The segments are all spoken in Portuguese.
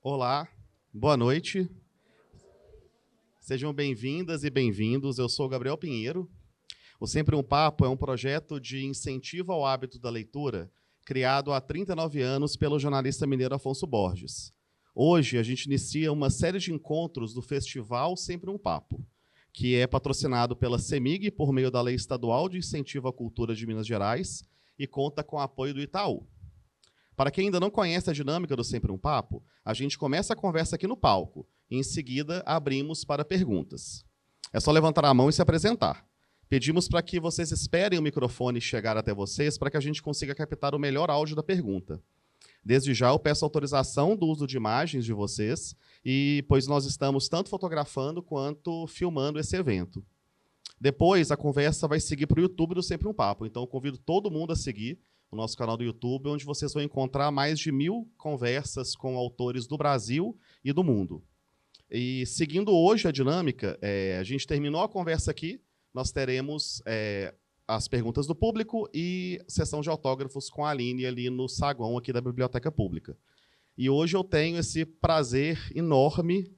Olá, boa noite. Sejam bem-vindas e bem-vindos. Eu sou o Gabriel Pinheiro. O Sempre um Papo é um projeto de incentivo ao hábito da leitura, criado há 39 anos pelo jornalista mineiro Afonso Borges. Hoje, a gente inicia uma série de encontros do Festival Sempre um Papo, que é patrocinado pela CEMIG por meio da Lei Estadual de Incentivo à Cultura de Minas Gerais e conta com o apoio do Itaú. Para quem ainda não conhece a dinâmica do Sempre um Papo, a gente começa a conversa aqui no palco e, em seguida, abrimos para perguntas. É só levantar a mão e se apresentar. Pedimos para que vocês esperem o microfone chegar até vocês para que a gente consiga captar o melhor áudio da pergunta. Desde já, eu peço autorização do uso de imagens de vocês, pois nós estamos tanto fotografando quanto filmando esse evento. Depois, a conversa vai seguir para o YouTube do Sempre um Papo, então eu convido todo mundo a seguir o nosso canal do YouTube, onde vocês vão encontrar mais de 1000 conversas com autores do Brasil e do mundo. E seguindo hoje a dinâmica, a gente terminou a conversa aqui, nós teremos as perguntas do público e sessão de autógrafos com a Aline ali no saguão aqui da Biblioteca Pública. E hoje eu tenho esse prazer enorme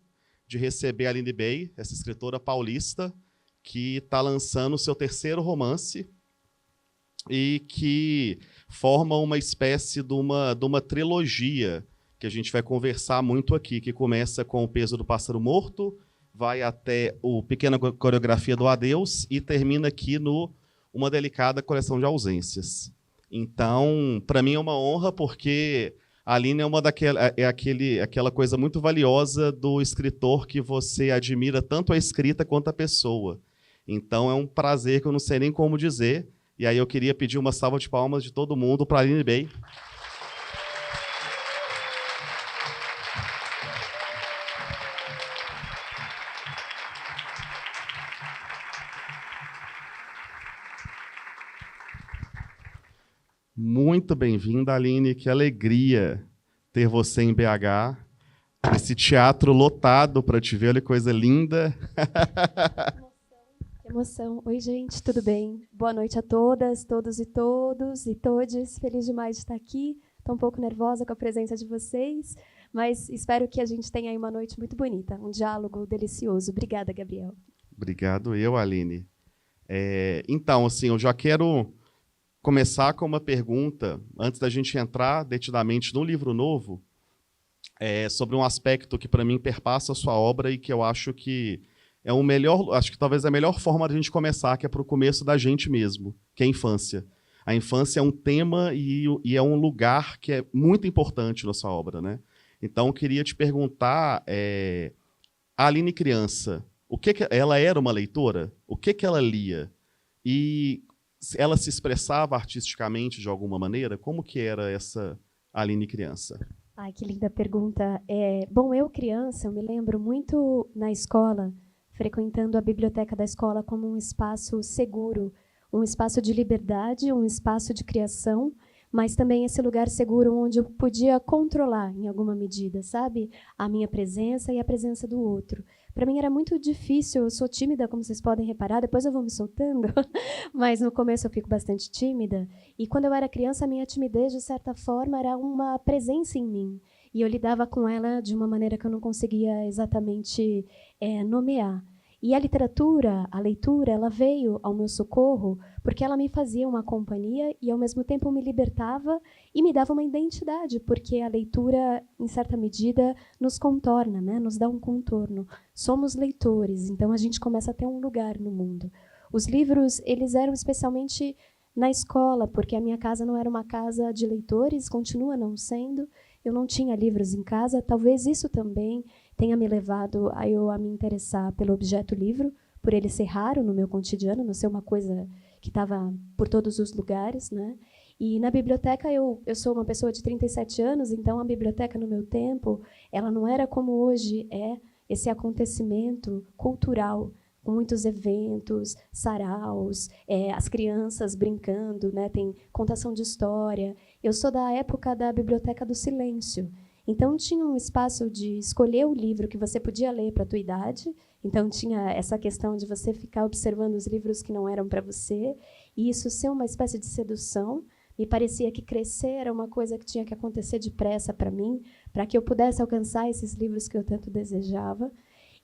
de receber a Aline Bey, essa escritora paulista, que está lançando o seu terceiro romance e que forma uma espécie de uma trilogia que a gente vai conversar muito aqui, que começa com O Peso do Pássaro Morto, vai até o Pequena Coreografia do Adeus e termina aqui no Uma Delicada Coleção de Ausências. Então, para mim é uma honra, porque a Aline é aquela coisa muito valiosa do escritor que você admira tanto a escrita quanto a pessoa. Então, é um prazer que eu não sei nem como dizer. E aí eu queria pedir uma salva de palmas de todo mundo para a Aline Bey. Muito bem-vinda, Aline. Que alegria ter você em BH. Esse teatro lotado para te ver, olha que coisa linda. Que emoção. Oi, gente, tudo bem? Boa noite a todas, todos e todes. Feliz demais de estar aqui. Estou um pouco nervosa com a presença de vocês, mas espero que a gente tenha aí uma noite muito bonita, um diálogo delicioso. Obrigada, Gabriel. Obrigado eu, Aline. Então, assim, eu já quero começar com uma pergunta, antes da gente entrar detidamente no livro novo, sobre um aspecto que, para mim, perpassa a sua obra e que eu acho que é o melhor, acho que talvez é a melhor forma de a gente começar, que é para o começo da gente mesmo, que é a infância. A infância é um tema e é um lugar que é muito importante na sua obra, né? Então, eu queria te perguntar, a Aline criança, ela era uma leitora? O que ela lia? E ela se expressava artisticamente de alguma maneira? Como que era essa Aline criança? Ai, que linda pergunta. Bom, eu criança, eu me lembro muito na escola, frequentando a biblioteca da escola como um espaço seguro, um espaço de liberdade, um espaço de criação, mas também esse lugar seguro onde eu podia controlar, em alguma medida, sabe? A minha presença e a presença do outro. Para mim era muito difícil, eu sou tímida, como vocês podem reparar, depois eu vou me soltando, mas no começo eu fico bastante tímida. E quando eu era criança, a minha timidez, de certa forma, era uma presença em mim. E eu lidava com ela de uma maneira que eu não conseguia exatamente nomear. E a literatura, a leitura, ela veio ao meu socorro porque ela me fazia uma companhia e, ao mesmo tempo, me libertava e me dava uma identidade, porque a leitura, em certa medida, nos contorna, né? Nos dá um contorno. Somos leitores, então a gente começa a ter um lugar no mundo. Os livros, eles eram especialmente na escola, porque a minha casa não era uma casa de leitores, continua não sendo. Eu não tinha livros em casa, talvez isso também tenha me levado a me interessar pelo objeto livro, por ele ser raro no meu cotidiano, não ser uma coisa que estava por todos os lugares, né? E na biblioteca, eu sou uma pessoa de 37 anos, então a biblioteca, no meu tempo, ela não era como hoje é esse acontecimento cultural, com muitos eventos, saraus, as crianças brincando, né? Tem contação de história. Eu sou da época da Biblioteca do Silêncio. Então, tinha um espaço de escolher o livro que você podia ler para a tua idade. Então, tinha essa questão de você ficar observando os livros que não eram para você, e isso ser uma espécie de sedução, Me parecia que crescer era uma coisa que tinha que acontecer depressa para mim, para que eu pudesse alcançar esses livros que eu tanto desejava.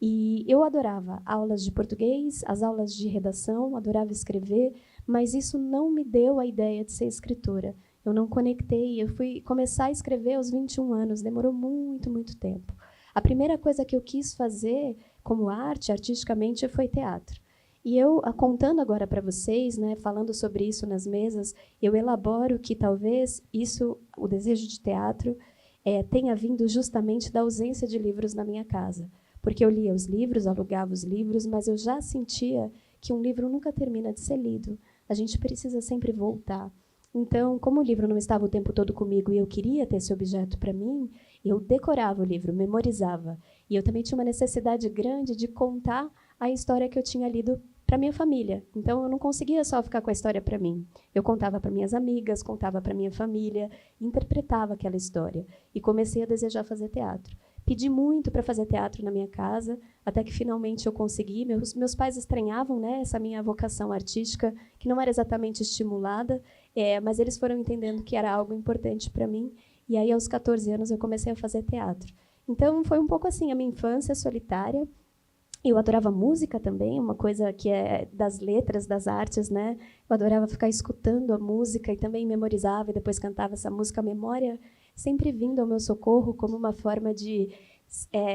E eu adorava aulas de português, as aulas de redação, adorava escrever, mas isso não me deu a ideia de ser escritora. Eu não conectei, eu fui começar a escrever aos 21 anos, demorou muito, muito tempo. A primeira coisa que eu quis fazer como arte, artisticamente, foi teatro. E eu, contando agora para vocês, né, falando sobre isso nas mesas, eu elaboro que talvez isso, o desejo de teatro, tenha vindo justamente da ausência de livros na minha casa. Porque eu lia os livros, alugava os livros, mas eu já sentia que um livro nunca termina de ser lido. A gente precisa sempre voltar. Então, como o livro não estava o tempo todo comigo e eu queria ter esse objeto para mim, eu decorava o livro, memorizava. E eu também tinha uma necessidade grande de contar a história que eu tinha lido para minha família. Então, eu não conseguia só ficar com a história para mim. Eu contava para minhas amigas, contava para minha família, interpretava aquela história. E comecei a desejar fazer teatro. Pedi muito para fazer teatro na minha casa, até que finalmente eu consegui. Meus pais estranhavam, né, essa minha vocação artística, que não era exatamente estimulada, mas eles foram entendendo que era algo importante para mim. E aí, aos 14 anos, eu comecei a fazer teatro. Então, foi um pouco assim a minha infância solitária. Eu adorava música também, uma coisa que é das letras, das artes, né? Eu adorava ficar escutando a música e também memorizava e depois cantava essa música. A memória sempre vindo ao meu socorro como uma forma de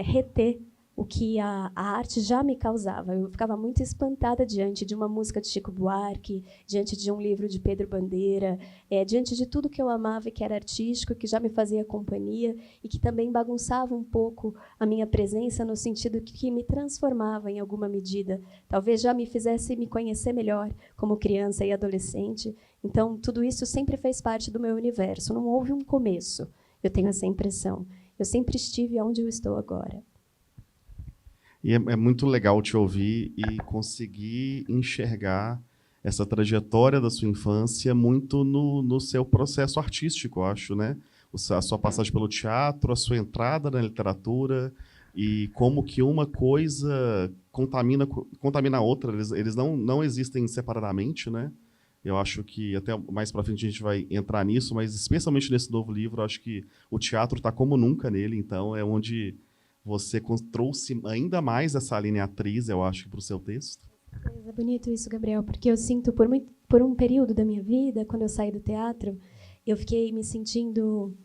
reter o que a arte já me causava. Eu ficava muito espantada diante de uma música de Chico Buarque, diante de um livro de Pedro Bandeira, diante de tudo que eu amava e que era artístico, que já me fazia companhia e que também bagunçava um pouco a minha presença no sentido que me transformava em alguma medida. Talvez já me fizesse me conhecer melhor como criança e adolescente. Então, tudo isso sempre fez parte do meu universo. Não houve um começo, eu tenho essa impressão. Eu sempre estive onde eu estou agora. E é muito legal te ouvir e conseguir enxergar essa trajetória da sua infância muito no seu processo artístico, eu acho, né? A sua passagem pelo teatro, a sua entrada na literatura e como que uma coisa contamina a outra. Eles não existem separadamente, né? Eu acho que até mais para frente a gente vai entrar nisso, mas especialmente nesse novo livro, eu acho que o teatro está como nunca nele, então é onde você trouxe ainda mais essa linha atriz, eu acho, para o seu texto. É bonito isso, Gabriel, porque eu sinto, por um período da minha vida, quando eu saí do teatro, eu fiquei me sentindo...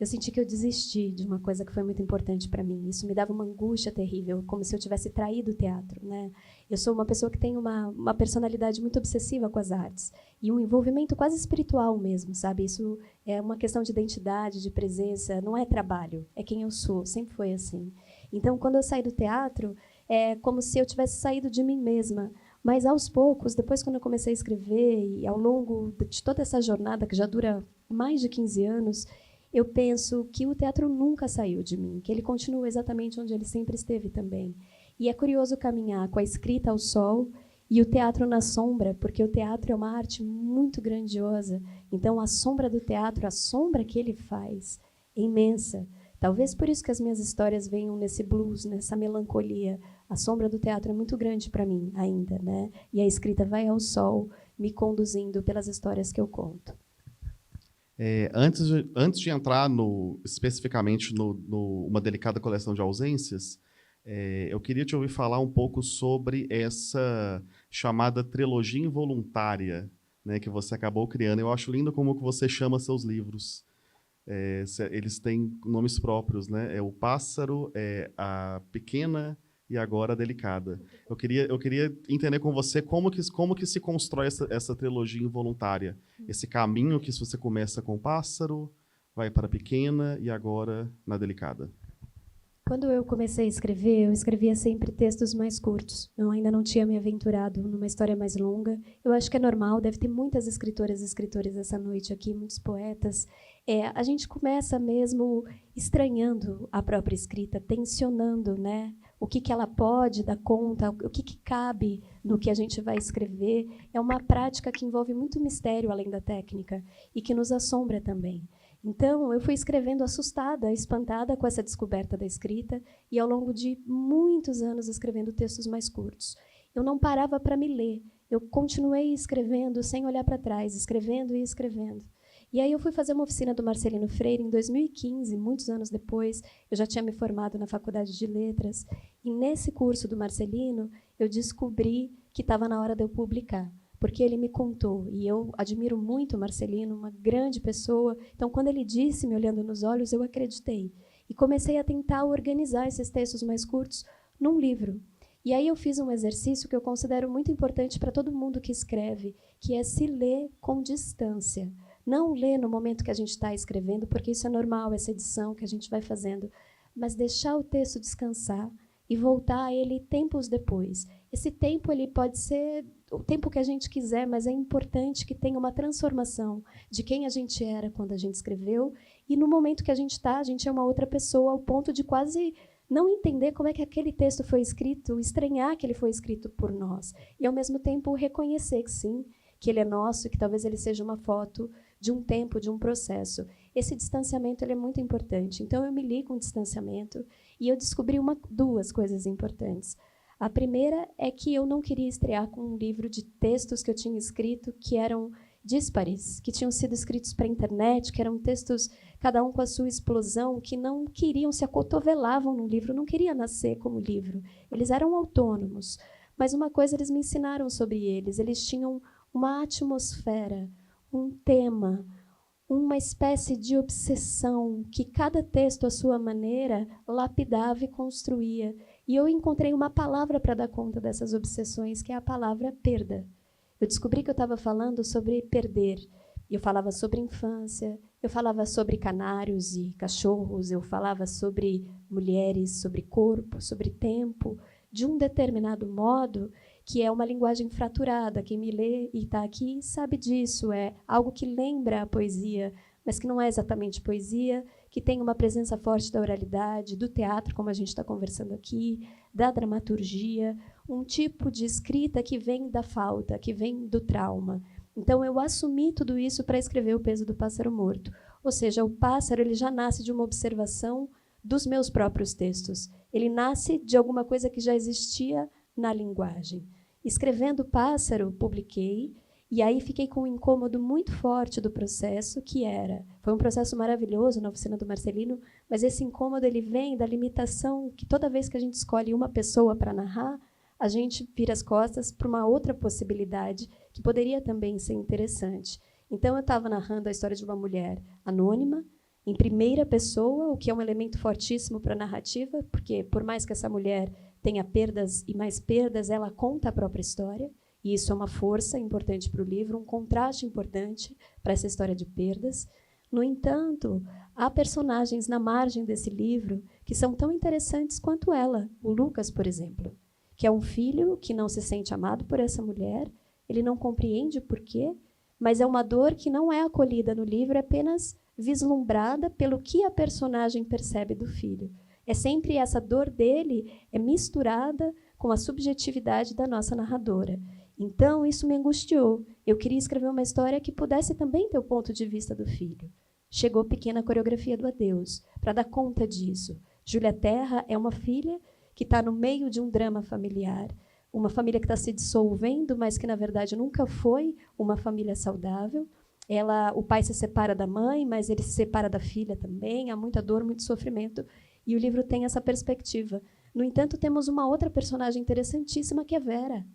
Eu senti que eu desisti de uma coisa que foi muito importante para mim. Isso me dava uma angústia terrível, como se eu tivesse traído o teatro, né? Eu sou uma pessoa que tem uma personalidade muito obsessiva com as artes e um envolvimento quase espiritual mesmo, sabe? Isso é uma questão de identidade, de presença, não é trabalho, é quem eu sou, sempre foi assim. Então, quando eu saí do teatro, é como se eu tivesse saído de mim mesma. Mas, aos poucos, depois quando eu comecei a escrever, e ao longo de toda essa jornada, que já dura mais de 15 anos, eu penso que o teatro nunca saiu de mim, que ele continua exatamente onde ele sempre esteve também. E é curioso caminhar com a escrita ao sol e o teatro na sombra, porque o teatro é uma arte muito grandiosa. Então, a sombra do teatro, a sombra que ele faz, é imensa. Talvez por isso que as minhas histórias venham nesse blues, nessa melancolia. A sombra do teatro é muito grande para mim ainda, né? E a escrita vai ao sol, me conduzindo pelas histórias que eu conto. Antes de entrar especificamente numa delicada coleção de ausências, eu queria te ouvir falar um pouco sobre essa chamada trilogia involuntária, né, que você acabou criando. Eu acho lindo como que você chama seus livros. Eles têm nomes próprios, né? É o Pássaro, a Pequena e agora a Delicada. Eu queria entender com você como que se constrói essa trilogia involuntária. Esse caminho que você começa com o Pássaro, vai para a Pequena e agora na Delicada. Quando eu comecei a escrever, eu escrevia sempre textos mais curtos. Eu ainda não tinha me aventurado numa história mais longa. Eu acho que é normal, deve ter muitas escritoras e escritores essa noite aqui, muitos poetas. A gente começa mesmo estranhando a própria escrita, tensionando, né? O que ela pode dar conta, o que cabe no que a gente vai escrever. É uma prática que envolve muito mistério além da técnica e que nos assombra também. Então, eu fui escrevendo assustada, espantada com essa descoberta da escrita e, ao longo de muitos anos, escrevendo textos mais curtos. Eu não parava para me ler, eu continuei escrevendo sem olhar para trás, escrevendo e escrevendo. E aí eu fui fazer uma oficina do Marcelino Freire em 2015, muitos anos depois. Eu já tinha me formado na Faculdade de Letras. E nesse curso do Marcelino, eu descobri que estava na hora de eu publicar, porque ele me contou. E eu admiro muito o Marcelino, uma grande pessoa. Então, quando ele disse, me olhando nos olhos, eu acreditei. E comecei a tentar organizar esses textos mais curtos num livro. E aí eu fiz um exercício que eu considero muito importante para todo mundo que escreve, que é se ler com distância. Não ler no momento que a gente está escrevendo, porque isso é normal, essa edição que a gente vai fazendo, mas deixar o texto descansar e voltar a ele tempos depois. Esse tempo ele pode ser o tempo que a gente quiser, mas é importante que tenha uma transformação de quem a gente era quando a gente escreveu, e no momento que a gente está, a gente é uma outra pessoa, ao ponto de quase não entender como é que aquele texto foi escrito, estranhar que ele foi escrito por nós, e, ao mesmo tempo, reconhecer que sim, que ele é nosso, e que talvez ele seja uma foto de um tempo, de um processo. Esse distanciamento ele é muito importante. Então, eu me li com distanciamento e eu descobri duas coisas importantes. A primeira é que eu não queria estrear com um livro de textos que eu tinha escrito que eram díspares, que tinham sido escritos para a internet, que eram textos, cada um com a sua explosão, que não queriam, se acotovelavam no livro, não queria nascer como livro. Eles eram autônomos. Mas uma coisa eles me ensinaram sobre eles. Eles tinham uma atmosfera, um tema, uma espécie de obsessão que cada texto, à sua maneira, lapidava e construía. E eu encontrei uma palavra para dar conta dessas obsessões, que é a palavra perda. Eu descobri que eu estava falando sobre perder. Eu falava sobre infância, eu falava sobre canários e cachorros, eu falava sobre mulheres, sobre corpo, sobre tempo, de um determinado modo, que é uma linguagem fraturada. Quem me lê e está aqui sabe disso. É algo que lembra a poesia, mas que não é exatamente poesia, que tem uma presença forte da oralidade, do teatro, como a gente está conversando aqui, da dramaturgia, um tipo de escrita que vem da falta, que vem do trauma. Então, eu assumi tudo isso para escrever O Peso do Pássaro Morto. Ou seja, o pássaro ele já nasce de uma observação dos meus próprios textos. Ele nasce de alguma coisa que já existia na linguagem. Escrevendo Pássaro, publiquei, e aí fiquei com um incômodo muito forte do processo, foi um processo maravilhoso na oficina do Marcelino, mas esse incômodo ele vem da limitação que toda vez que a gente escolhe uma pessoa para narrar, a gente vira as costas para uma outra possibilidade que poderia também ser interessante. Então, eu estava narrando a história de uma mulher anônima, em primeira pessoa, o que é um elemento fortíssimo para a narrativa, porque, por mais que essa mulher tenha perdas e mais perdas, ela conta a própria história, e isso é uma força importante para o livro, um contraste importante para essa história de perdas. No entanto, há personagens na margem desse livro que são tão interessantes quanto ela, o Lucas, por exemplo, que é um filho que não se sente amado por essa mulher, ele não compreende o porquê, mas é uma dor que não é acolhida no livro, é apenas vislumbrada pelo que a personagem percebe do filho. É sempre essa dor dele é misturada com a subjetividade da nossa narradora. Então, isso me angustiou. Eu queria escrever uma história que pudesse também ter o ponto de vista do filho. Chegou a pequena coreografia do adeus, para dar conta disso. Júlia Terra é uma filha que está no meio de um drama familiar, uma família que está se dissolvendo, mas que, na verdade, nunca foi uma família saudável. O pai se separa da mãe, mas ele se separa da filha também. Há muita dor, muito sofrimento. E o livro tem essa perspectiva. No entanto, temos uma outra personagem interessantíssima, que é Vera.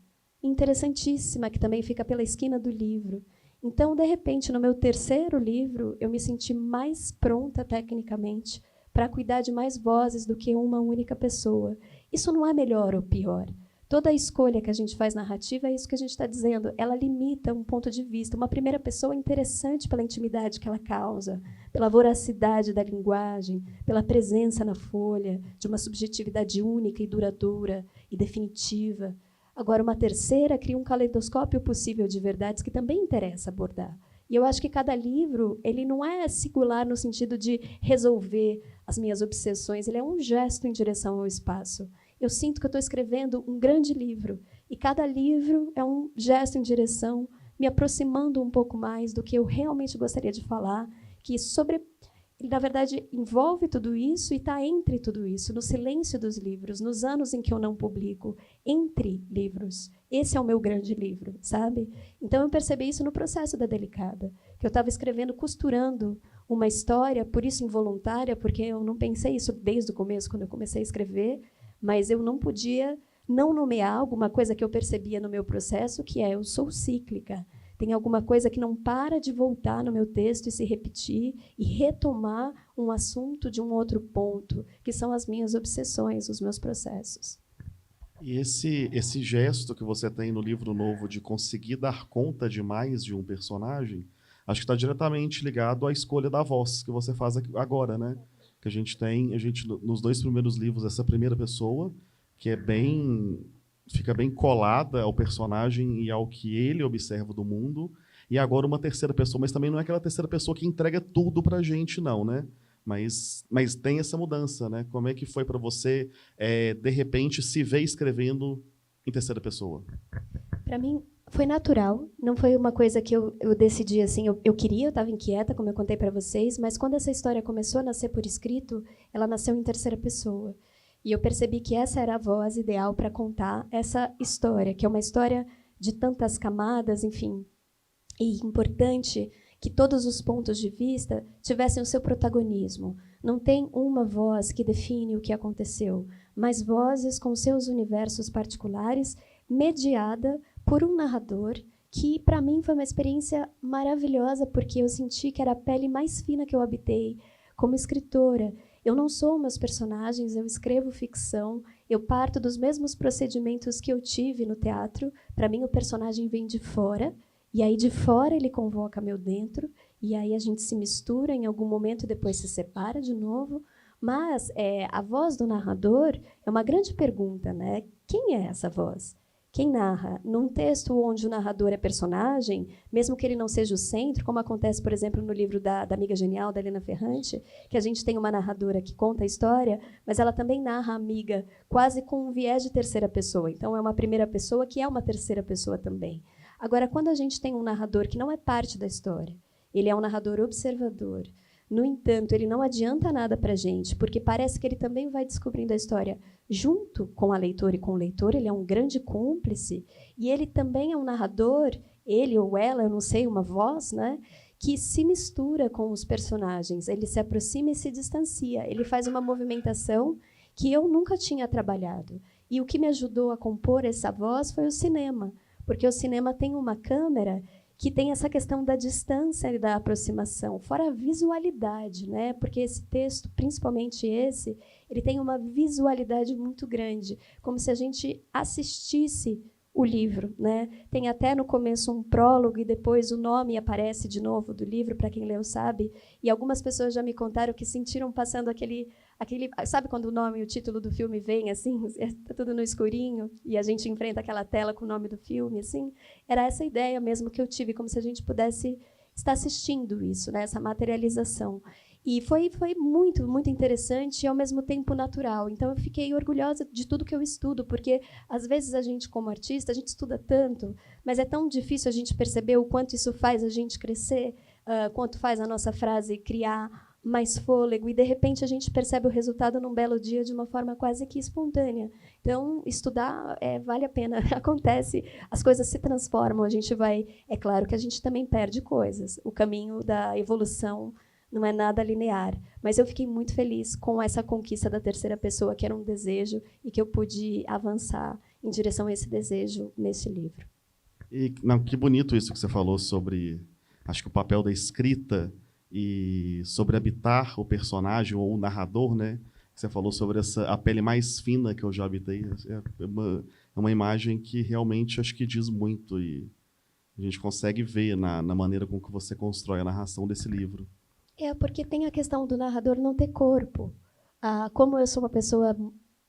Interessantíssima, que também fica pela esquina do livro. Então, de repente, no meu terceiro livro, eu me senti mais pronta tecnicamente para cuidar de mais vozes do que uma única pessoa. Isso não é melhor ou pior. Toda a escolha que a gente faz narrativa é isso que a gente está dizendo. Ela limita um ponto de vista. Uma primeira pessoa é interessante pela intimidade que ela causa, pela voracidade da linguagem, pela presença na folha, de uma subjetividade única e duradoura e definitiva. Agora, uma terceira cria um caleidoscópio possível de verdades que também interessa abordar. E eu acho que cada livro ele não é singular no sentido de resolver as minhas obsessões, ele é um gesto em direção ao espaço. Eu sinto que eu estou escrevendo um grande livro, e cada livro é um gesto em direção, me aproximando um pouco mais do que eu realmente gostaria de falar, que ele, na verdade, envolve tudo isso e está entre tudo isso, no silêncio dos livros, nos anos em que eu não publico, entre livros. Esse é o meu grande livro, sabe? Então, eu percebi isso no processo da Delicada, que eu estava escrevendo, costurando uma história, por isso involuntária, porque eu não pensei isso desde o começo, quando eu comecei a escrever, mas eu não podia não nomear alguma coisa que eu percebia no meu processo, que é: eu sou cíclica. Tem alguma coisa que não para de voltar no meu texto e se repetir e retomar um assunto de um outro ponto, que são as minhas obsessões, os meus processos. E esse gesto que você tem no livro novo de conseguir dar conta de mais de um personagem, acho que está diretamente ligado à escolha da voz que você faz agora, né? Que a gente nos 2 primeiros livros, essa primeira pessoa, que fica bem colada ao personagem e ao que ele observa do mundo, e agora uma terceira pessoa, mas também não é aquela terceira pessoa que entrega tudo para a gente, não, né? Mas tem essa mudança, né? Como é que foi para você, de repente, se ver escrevendo em terceira pessoa? Para mim, foi natural. Não foi uma coisa que eu decidi assim. Eu queria, eu estava inquieta, como eu contei para vocês, mas quando essa história começou a nascer por escrito, ela nasceu em terceira pessoa. E eu percebi que essa era a voz ideal para contar essa história, que é uma história de tantas camadas, enfim, e importante que todos os pontos de vista tivessem o seu protagonismo. Não tem uma voz que define o que aconteceu, mas vozes com seus universos particulares, mediada por um narrador que, para mim, foi uma experiência maravilhosa, porque eu senti que era a pele mais fina que eu habitei como escritora. Eu não sou meus personagens, eu escrevo ficção, eu parto dos mesmos procedimentos que eu tive no teatro. Para mim, o personagem vem de fora, e aí de fora ele convoca meu dentro, e aí a gente se mistura em algum momento e depois se separa de novo. Mas a voz do narrador é uma grande pergunta, né? Quem é essa voz? Quem narra? Num texto onde o narrador é personagem, mesmo que ele não seja o centro, como acontece, por exemplo, no livro da Amiga Genial, da Helena Ferrante, que a gente tem uma narradora que conta a história, mas ela também narra a amiga quase com um viés de terceira pessoa. Então, é uma primeira pessoa que é uma terceira pessoa também. Agora, quando a gente tem um narrador que não é parte da história, ele é um narrador observador. No entanto, ele não adianta nada para a gente, porque parece que ele também vai descobrindo a história junto com a leitora e com o leitor. Ele é um grande cúmplice, e ele também é um narrador, ele ou ela, eu não sei, uma voz, né, que se mistura com os personagens. Ele se aproxima e se distancia. Ele faz uma movimentação que eu nunca tinha trabalhado. E o que me ajudou a compor essa voz foi o cinema, porque o cinema tem uma câmera que tem essa questão da distância e da aproximação, fora a visualidade, né? Porque esse texto, principalmente esse, ele tem uma visualidade muito grande, como se a gente assistisse o livro, né? Tem até no começo um prólogo e depois o nome aparece de novo do livro, para quem leu sabe, e algumas pessoas já me contaram que sentiram passando aquele sabe quando o nome e o título do filme vem assim, está tudo no escurinho e a gente enfrenta aquela tela com o nome do filme, assim? Era essa ideia mesmo que eu tive, como se a gente pudesse estar assistindo isso, né? Essa materialização. E foi muito, muito interessante e, ao mesmo tempo, natural. Então, eu fiquei orgulhosa de tudo que eu estudo, porque, às vezes, a gente, como artista, a gente estuda tanto, mas é tão difícil a gente perceber o quanto isso faz a gente crescer, quanto faz a nossa frase criar mais fôlego, e, de repente, a gente percebe o resultado num belo dia de uma forma quase que espontânea. Então, estudar vale a pena. Acontece, as coisas se transformam, a gente vai... É claro que a gente também perde coisas. O caminho da evolução não é nada linear, mas eu fiquei muito feliz com essa conquista da terceira pessoa, que era um desejo, e que eu pude avançar em direção a esse desejo nesse livro. E não, que bonito isso que você falou sobre, acho que o papel da escrita e sobre habitar o personagem ou o narrador, né? Você falou sobre a pele mais fina que eu já habitei. É uma imagem que realmente acho que diz muito, e a gente consegue ver na maneira com que você constrói a narração desse livro. Porque tem a questão do narrador não ter corpo. Como eu sou uma pessoa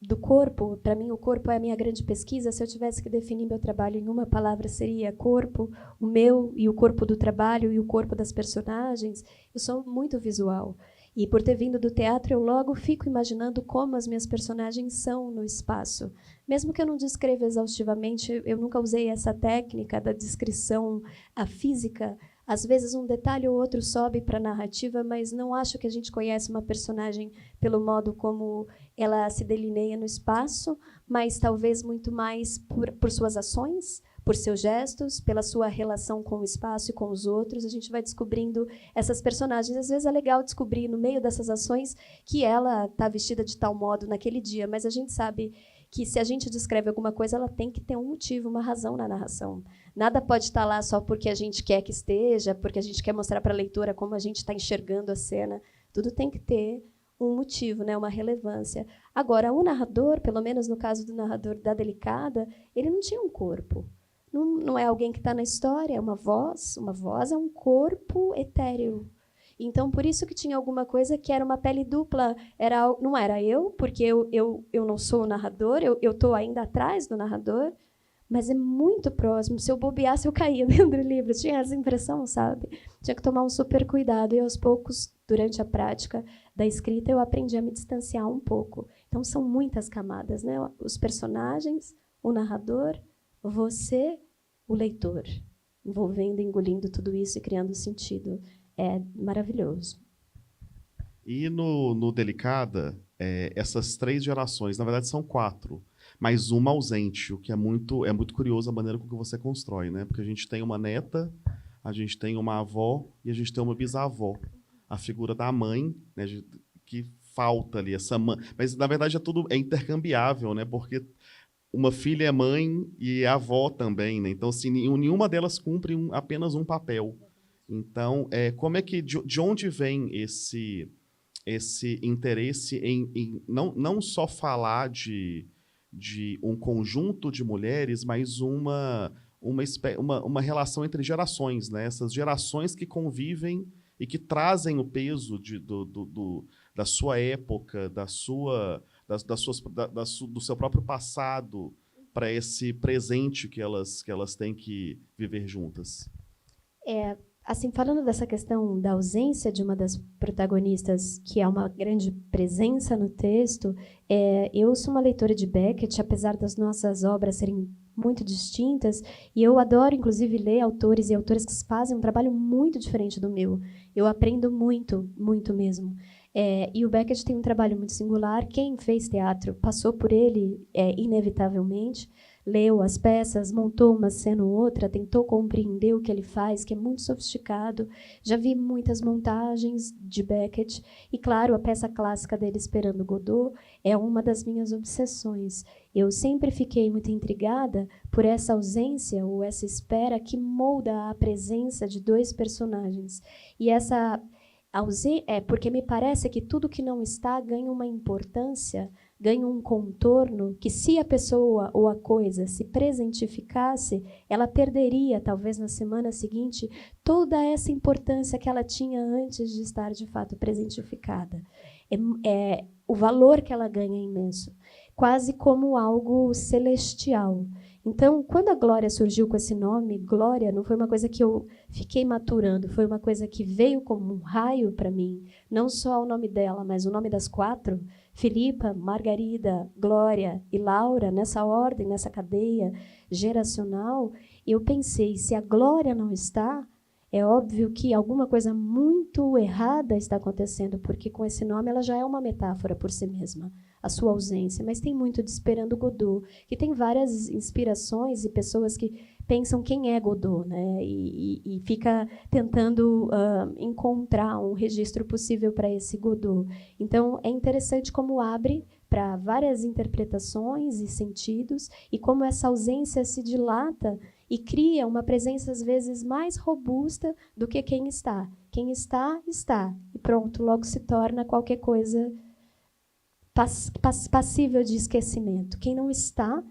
do corpo, para mim o corpo é a minha grande pesquisa. Se eu tivesse que definir meu trabalho em uma palavra, seria corpo, o meu e o corpo do trabalho e o corpo das personagens. Eu sou muito visual. E por ter vindo do teatro, eu logo fico imaginando como as minhas personagens são no espaço. Mesmo que eu não descreva exaustivamente, eu nunca usei essa técnica da descrição física. Às vezes, um detalhe ou outro sobe para a narrativa, mas não acho que a gente conhece uma personagem pelo modo como ela se delineia no espaço, mas talvez muito mais por suas ações, por seus gestos, pela sua relação com o espaço e com os outros, a gente vai descobrindo essas personagens. Às vezes é legal descobrir, no meio dessas ações, que ela está vestida de tal modo naquele dia, mas a gente sabe que, se a gente descreve alguma coisa, ela tem que ter um motivo, uma razão na narração. Nada pode estar lá só porque a gente quer que esteja, porque a gente quer mostrar para a leitora como a gente está enxergando a cena. Tudo tem que ter um motivo, né, uma relevância. Agora, o narrador, pelo menos no caso do narrador da Delicada, ele não tinha um corpo. Não é alguém que está na história, é uma voz. Uma voz é um corpo etéreo. Então, por isso que tinha alguma coisa que era uma pele dupla. Não era eu, porque eu não sou o narrador, eu estou ainda atrás do narrador, mas é muito próximo. Se eu bobeasse, eu caía dentro do livro. Tinha essa impressão, sabe? Tinha que tomar um super cuidado. E, aos poucos, durante a prática da escrita, eu aprendi a me distanciar um pouco. Então, são muitas camadas, né? Os personagens, o narrador, você, o leitor, envolvendo, engolindo tudo isso e criando sentido. É maravilhoso. E no Delicada, essas 3 gerações, na verdade são 4, mas uma ausente, o que é muito curioso a maneira com que você constrói, né? Porque a gente tem uma neta, a gente tem uma avó e a gente tem uma bisavó. A figura da mãe, né, que falta ali, essa mãe. Mas, na verdade, tudo é intercambiável, né? Porque uma filha é mãe e é avó também, né? Então, assim, nenhuma delas cumpre apenas um papel. Então, como é que, de onde vem esse interesse em não só falar de um conjunto de mulheres, mas uma relação entre gerações, né? Essas gerações que convivem e que trazem o peso da sua época, do seu próprio passado para esse presente que elas têm que viver juntas. Assim, falando dessa questão da ausência de uma das protagonistas, que é uma grande presença no texto, eu sou uma leitora de Beckett, apesar das nossas obras serem muito distintas, e eu adoro, inclusive, ler autores e autoras que fazem um trabalho muito diferente do meu. Eu aprendo muito, muito mesmo. E o Beckett tem um trabalho muito singular. Quem fez teatro passou por ele, inevitavelmente, leu as peças, montou uma cena ou outra, tentou compreender o que ele faz, que é muito sofisticado. Já vi muitas montagens de Beckett, e, claro, a peça clássica dele, Esperando Godot, é uma das minhas obsessões. Eu sempre fiquei muito intrigada por essa ausência ou essa espera que molda a presença de 2 personagens. E essa porque me parece que tudo que não está ganha uma importância, ganha um contorno que, se a pessoa ou a coisa se presentificasse, ela perderia, talvez na semana seguinte, toda essa importância que ela tinha antes de estar, de fato, presentificada. O valor que ela ganha é imenso, quase como algo celestial. Então, quando a Glória surgiu com esse nome, Glória não foi uma coisa que eu fiquei maturando, foi uma coisa que veio como um raio para mim. Não só o nome dela, mas o nome das 4, Filipa, Margarida, Glória e Laura, nessa ordem, nessa cadeia geracional. Eu pensei, se a Glória não está, é óbvio que alguma coisa muito errada está acontecendo, porque com esse nome ela já é uma metáfora por si mesma, a sua ausência. Mas tem muito de Esperando Godot, que tem várias inspirações e pessoas que pensam quem é Godot, né? E fica tentando encontrar um registro possível para esse Godot. Então, é interessante como abre para várias interpretações e sentidos, e como essa ausência se dilata e cria uma presença, às vezes, mais robusta do que quem está. Quem está, está. E pronto, logo se torna qualquer coisa passível de esquecimento. Quem não está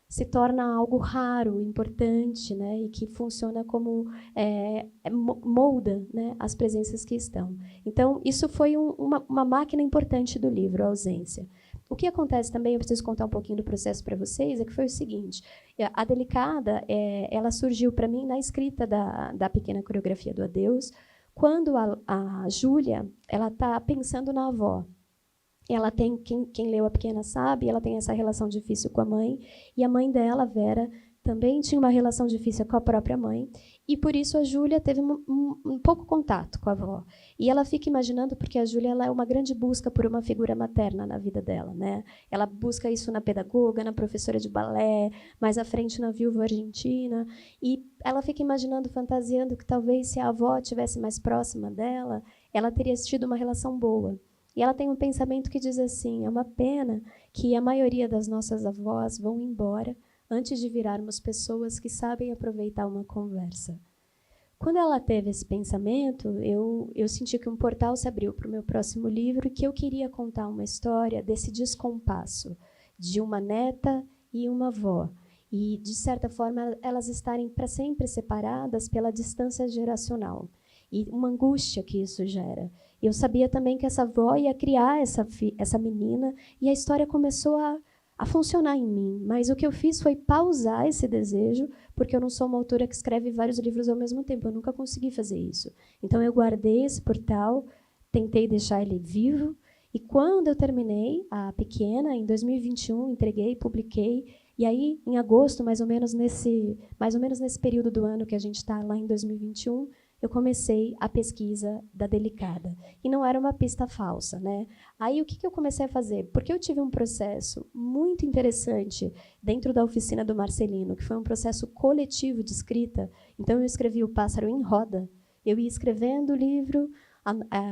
se torna algo raro, importante, né? E que funciona como molda, né, as presenças que estão. Então, isso foi uma máquina importante do livro, a ausência. O que acontece também, eu preciso contar um pouquinho do processo para vocês, é que foi o seguinte: a Delicada, ela surgiu para mim na escrita da pequena coreografia do Adeus, quando a Júlia está pensando na avó. Ela tem, quem leu A Pequena sabe, ela tem essa relação difícil com a mãe, e a mãe dela, Vera, também tinha uma relação difícil com a própria mãe, e por isso a Júlia teve um pouco contato com a avó. E ela fica imaginando, porque a Júlia ela é uma grande busca por uma figura materna na vida dela, né? Ela busca isso na pedagoga, na professora de balé, mais à frente na viúva argentina, e ela fica imaginando, fantasiando que talvez se a avó estivesse mais próxima dela, ela teria tido uma relação boa. E ela tem um pensamento que diz assim: é uma pena que a maioria das nossas avós vão embora antes de virarmos pessoas que sabem aproveitar uma conversa. Quando ela teve esse pensamento, eu senti que um portal se abriu para o meu próximo livro e que eu queria contar uma história desse descompasso de uma neta e uma avó. E, de certa forma, elas estarem para sempre separadas pela distância geracional. E uma angústia que isso gera. Eu sabia também que essa avó ia criar essa menina, e a história começou a funcionar em mim, mas o que eu fiz foi pausar esse desejo, porque eu não sou uma autora que escreve vários livros ao mesmo tempo, eu nunca consegui fazer isso. Então eu guardei esse portal, tentei deixar ele vivo, e quando eu terminei a pequena, em 2021, entreguei, publiquei, e aí, em agosto, mais ou menos nesse período do ano que a gente está lá em 2021, eu comecei a pesquisa da Delicada. E não era uma pista falsa, né? Aí, o que eu comecei a fazer? Porque eu tive um processo muito interessante dentro da oficina do Marcelino, que foi um processo coletivo de escrita. Então, eu escrevi O Pássaro em Roda. Eu ia escrevendo o livro,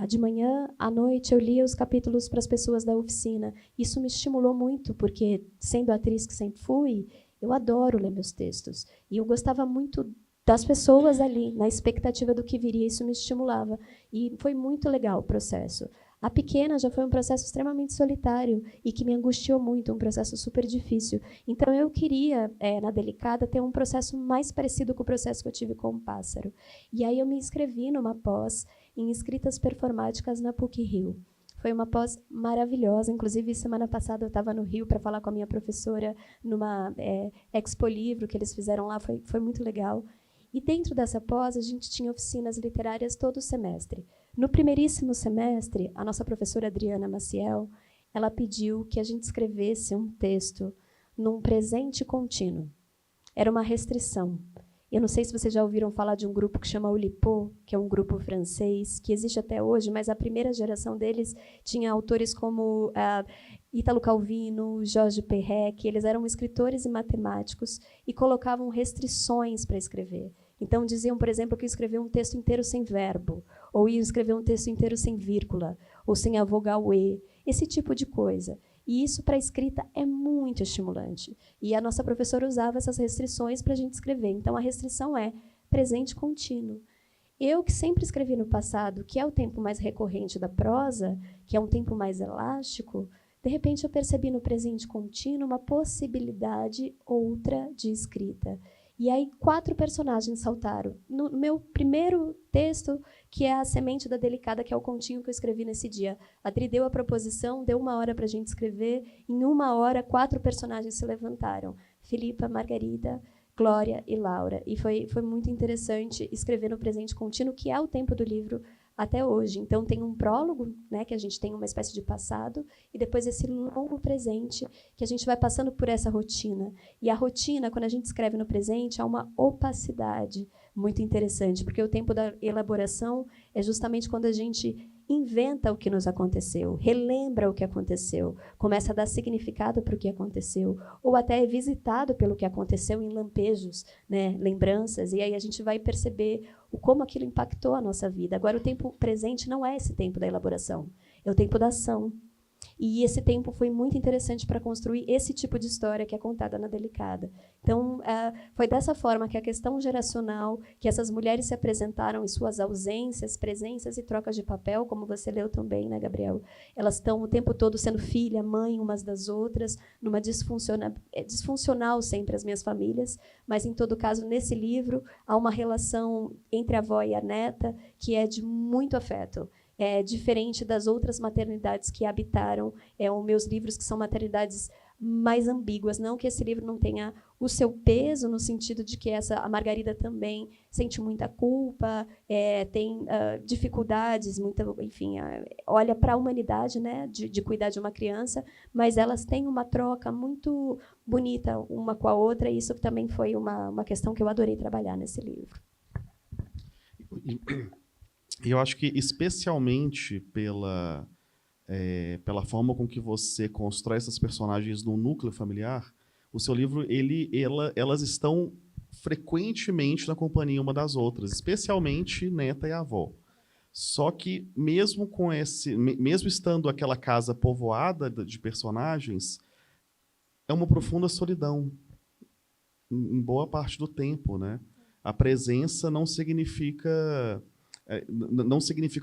de manhã, à noite, eu lia os capítulos para as pessoas da oficina. Isso me estimulou muito, porque, sendo a atriz que sempre fui, eu adoro ler meus textos. E eu gostava muito das pessoas ali, na expectativa do que viria, isso me estimulava. E foi muito legal o processo. A pequena já foi um processo extremamente solitário e que me angustiou muito, um processo super difícil. Então, eu queria, na Delicada, ter um processo mais parecido com o processo que eu tive com o Pássaro. E aí eu me inscrevi numa pós em escritas performáticas na PUC-Rio. Foi uma pós maravilhosa. Inclusive, semana passada eu estava no Rio para falar com a minha professora numa Expo Livro que eles fizeram lá, foi muito legal. E dentro dessa pós, a gente tinha oficinas literárias todo semestre. No primeiríssimo semestre, a nossa professora Adriana Maciel, ela pediu que a gente escrevesse um texto num presente contínuo. Era uma restrição. Eu não sei se vocês já ouviram falar de um grupo que chama Oulipo, que é um grupo francês, que existe até hoje, mas a primeira geração deles tinha autores como Ítalo Calvino, Jorge Perec, eles eram escritores e matemáticos e colocavam restrições para escrever. Então, diziam, por exemplo, que escrever um texto inteiro sem verbo, ou ia escrever um texto inteiro sem vírgula, ou sem a vogal E, esse tipo de coisa. E isso, para a escrita, é muito estimulante. E a nossa professora usava essas restrições para a gente escrever. Então, a restrição é presente contínuo. Eu, que sempre escrevi no passado, que é o tempo mais recorrente da prosa, que é um tempo mais elástico, de repente eu percebi no presente contínuo uma possibilidade outra de escrita. E aí 4 personagens saltaram. No meu primeiro texto, que é A Semente da Delicada, que é o continho que eu escrevi nesse dia. A Adri deu a proposição, deu 1 hora para a gente escrever. Em 1 hora, 4 personagens se levantaram. Filipa, Margarida, Glória e Laura. E foi muito interessante escrever no presente contínuo, que é o tempo do livro até hoje. Então, tem um prólogo, né, que a gente tem uma espécie de passado, e depois esse longo presente, que a gente vai passando por essa rotina. E a rotina, quando a gente escreve no presente, há uma opacidade muito interessante, porque o tempo da elaboração é justamente quando a gente inventa o que nos aconteceu, relembra o que aconteceu, começa a dar significado para o que aconteceu, ou até é visitado pelo que aconteceu em lampejos, né, lembranças, e aí a gente vai perceber como aquilo impactou a nossa vida. Agora, o tempo presente não é esse tempo da elaboração, é o tempo da ação. E esse tempo foi muito interessante para construir esse tipo de história que é contada na Delicada. Então, foi dessa forma que a questão geracional, que essas mulheres se apresentaram em suas ausências, presenças e trocas de papel, como você leu também, né, Gabriel? Elas estão o tempo todo sendo filha, mãe umas das outras, numa disfuncional sempre as minhas famílias, mas, em todo caso, nesse livro, há uma relação entre a avó e a neta que é de muito afeto. É diferente das outras maternidades que habitaram os meus livros, que são maternidades mais ambíguas. Não que esse livro não tenha o seu peso, no sentido de que a Margarida também sente muita culpa, tem dificuldades, enfim, olha para a humanidade, né, de cuidar de uma criança, mas elas têm uma troca muito bonita uma com a outra, e isso também foi uma questão que eu adorei trabalhar nesse livro. E eu acho que, especialmente pela forma com que você constrói essas personagens no núcleo familiar, o seu livro, elas estão frequentemente na companhia uma das outras, especialmente neta e avó. Só que, mesmo estando aquela casa povoada de personagens, é uma profunda solidão, em boa parte do tempo, né? A presença não significa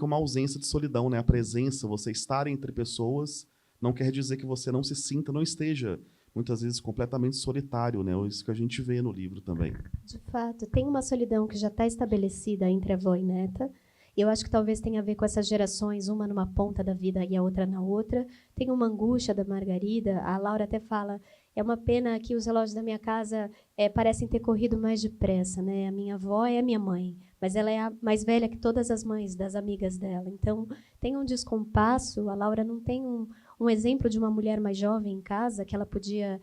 uma ausência de solidão, né? A presença, você estar entre pessoas, não quer dizer que você não se sinta, não esteja, muitas vezes, completamente solitário, né? Isso que a gente vê no livro também. De fato, tem uma solidão que já está estabelecida entre avó e neta. Eu acho que talvez tenha a ver com essas gerações, uma numa ponta da vida e a outra na outra. Tem uma angústia da Margarida. A Laura até fala, é uma pena que os relógios da minha casa parecem ter corrido mais depressa, né? A minha avó é a minha mãe, mas ela é a mais velha que todas as mães das amigas dela. Então, tem um descompasso. A Laura não tem um exemplo de uma mulher mais jovem em casa que ela podia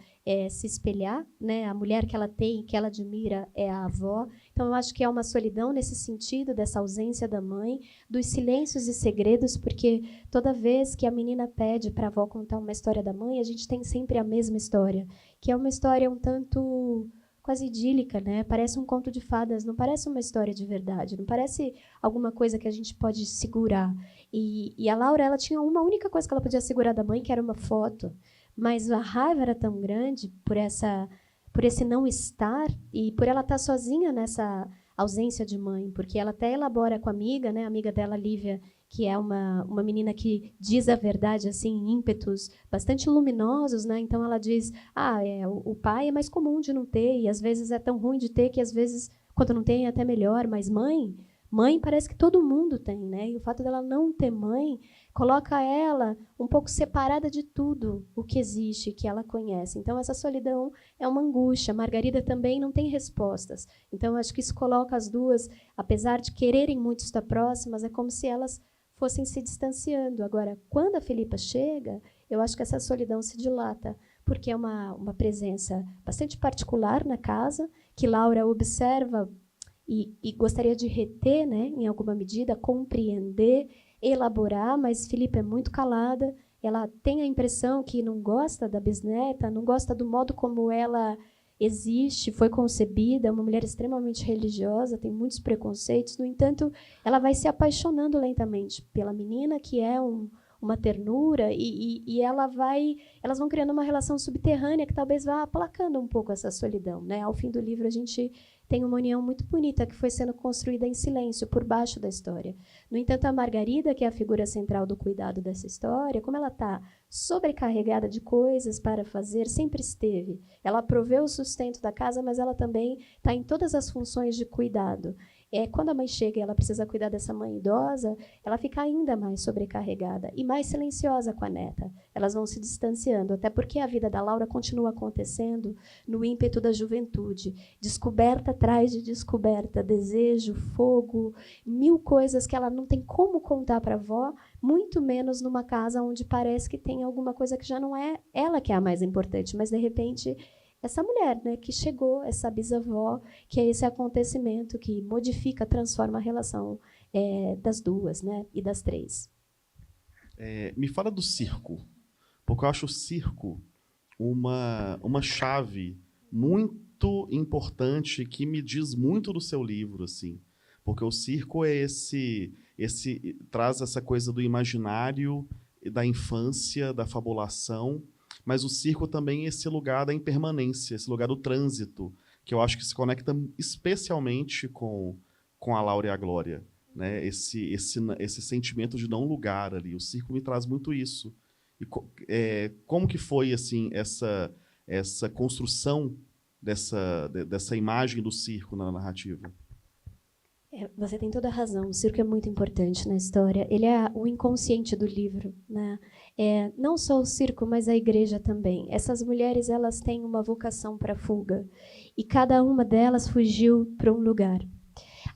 se espelhar, né? A mulher que ela tem, que ela admira, é a avó. Então, eu acho que é uma solidão nesse sentido, dessa ausência da mãe, dos silêncios e segredos, porque toda vez que a menina pede para a avó contar uma história da mãe, a gente tem sempre a mesma história, que é uma história um tanto quase idílica, né? Parece um conto de fadas, não parece uma história de verdade, não parece alguma coisa que a gente pode segurar. E a Laura, ela tinha uma única coisa que ela podia segurar da mãe, que era uma foto. Mas a raiva era tão grande por esse não estar e por ela estar sozinha nessa ausência de mãe, porque ela até elabora com a amiga, né? A amiga dela, Lívia, que é uma menina que diz a verdade assim, em ímpetos bastante luminosos, né? Então ela diz, o pai é mais comum de não ter, e às vezes é tão ruim de ter que às vezes, quando não tem, é até melhor, mas mãe parece que todo mundo tem, né? E o fato dela não ter mãe coloca ela um pouco separada de tudo o que existe, que ela conhece. Então, essa solidão é uma angústia. Margarida também não tem respostas. Então, acho que isso coloca as duas, apesar de quererem muito estar próximas, é como se elas fossem se distanciando. Agora, quando a Filipa chega, eu acho que essa solidão se dilata, porque é uma presença bastante particular na casa, que Laura observa e gostaria de reter, né, em alguma medida, compreender, elaborar, mas Filipa é muito calada, ela tem a impressão que não gosta da bisneta, não gosta do modo como ela existe, foi concebida, é uma mulher extremamente religiosa, tem muitos preconceitos, no entanto, ela vai se apaixonando lentamente pela menina, que é uma ternura, e elas vão criando uma relação subterrânea que talvez vá aplacando um pouco essa solidão, né? Ao fim do livro, a gente tem uma união muito bonita que foi sendo construída em silêncio, por baixo da história. No entanto, a Margarida, que é a figura central do cuidado dessa história, como ela está sobrecarregada de coisas para fazer, sempre esteve. Ela proveu o sustento da casa, mas ela também está em todas as funções de cuidado. Quando a mãe chega e ela precisa cuidar dessa mãe idosa, ela fica ainda mais sobrecarregada e mais silenciosa com a neta. Elas vão se distanciando, até porque a vida da Laura continua acontecendo no ímpeto da juventude. Descoberta atrás de descoberta, desejo, fogo, mil coisas que ela não tem como contar para a avó, muito menos numa casa onde parece que tem alguma coisa que já não é ela que é a mais importante, mas, de repente, essa mulher, né, que chegou, essa bisavó, que é esse acontecimento que modifica, transforma a relação das duas, né, e das três. Me fala do circo, porque eu acho o circo uma chave muito importante que me diz muito do seu livro, assim, porque o circo é traz essa coisa do imaginário, da infância, da fabulação, mas o circo também é esse lugar da impermanência, esse lugar do trânsito, que eu acho que se conecta especialmente com a Laura e a Glória, né? Esse sentimento de não lugar ali. O circo me traz muito isso. E como que foi assim essa construção dessa imagem do circo na narrativa? Você tem toda a razão. O circo é muito importante na história. Ele é o inconsciente do livro, né? Não só o circo, mas a igreja também. Essas mulheres, elas têm uma vocação para a fuga. E cada uma delas fugiu para um lugar.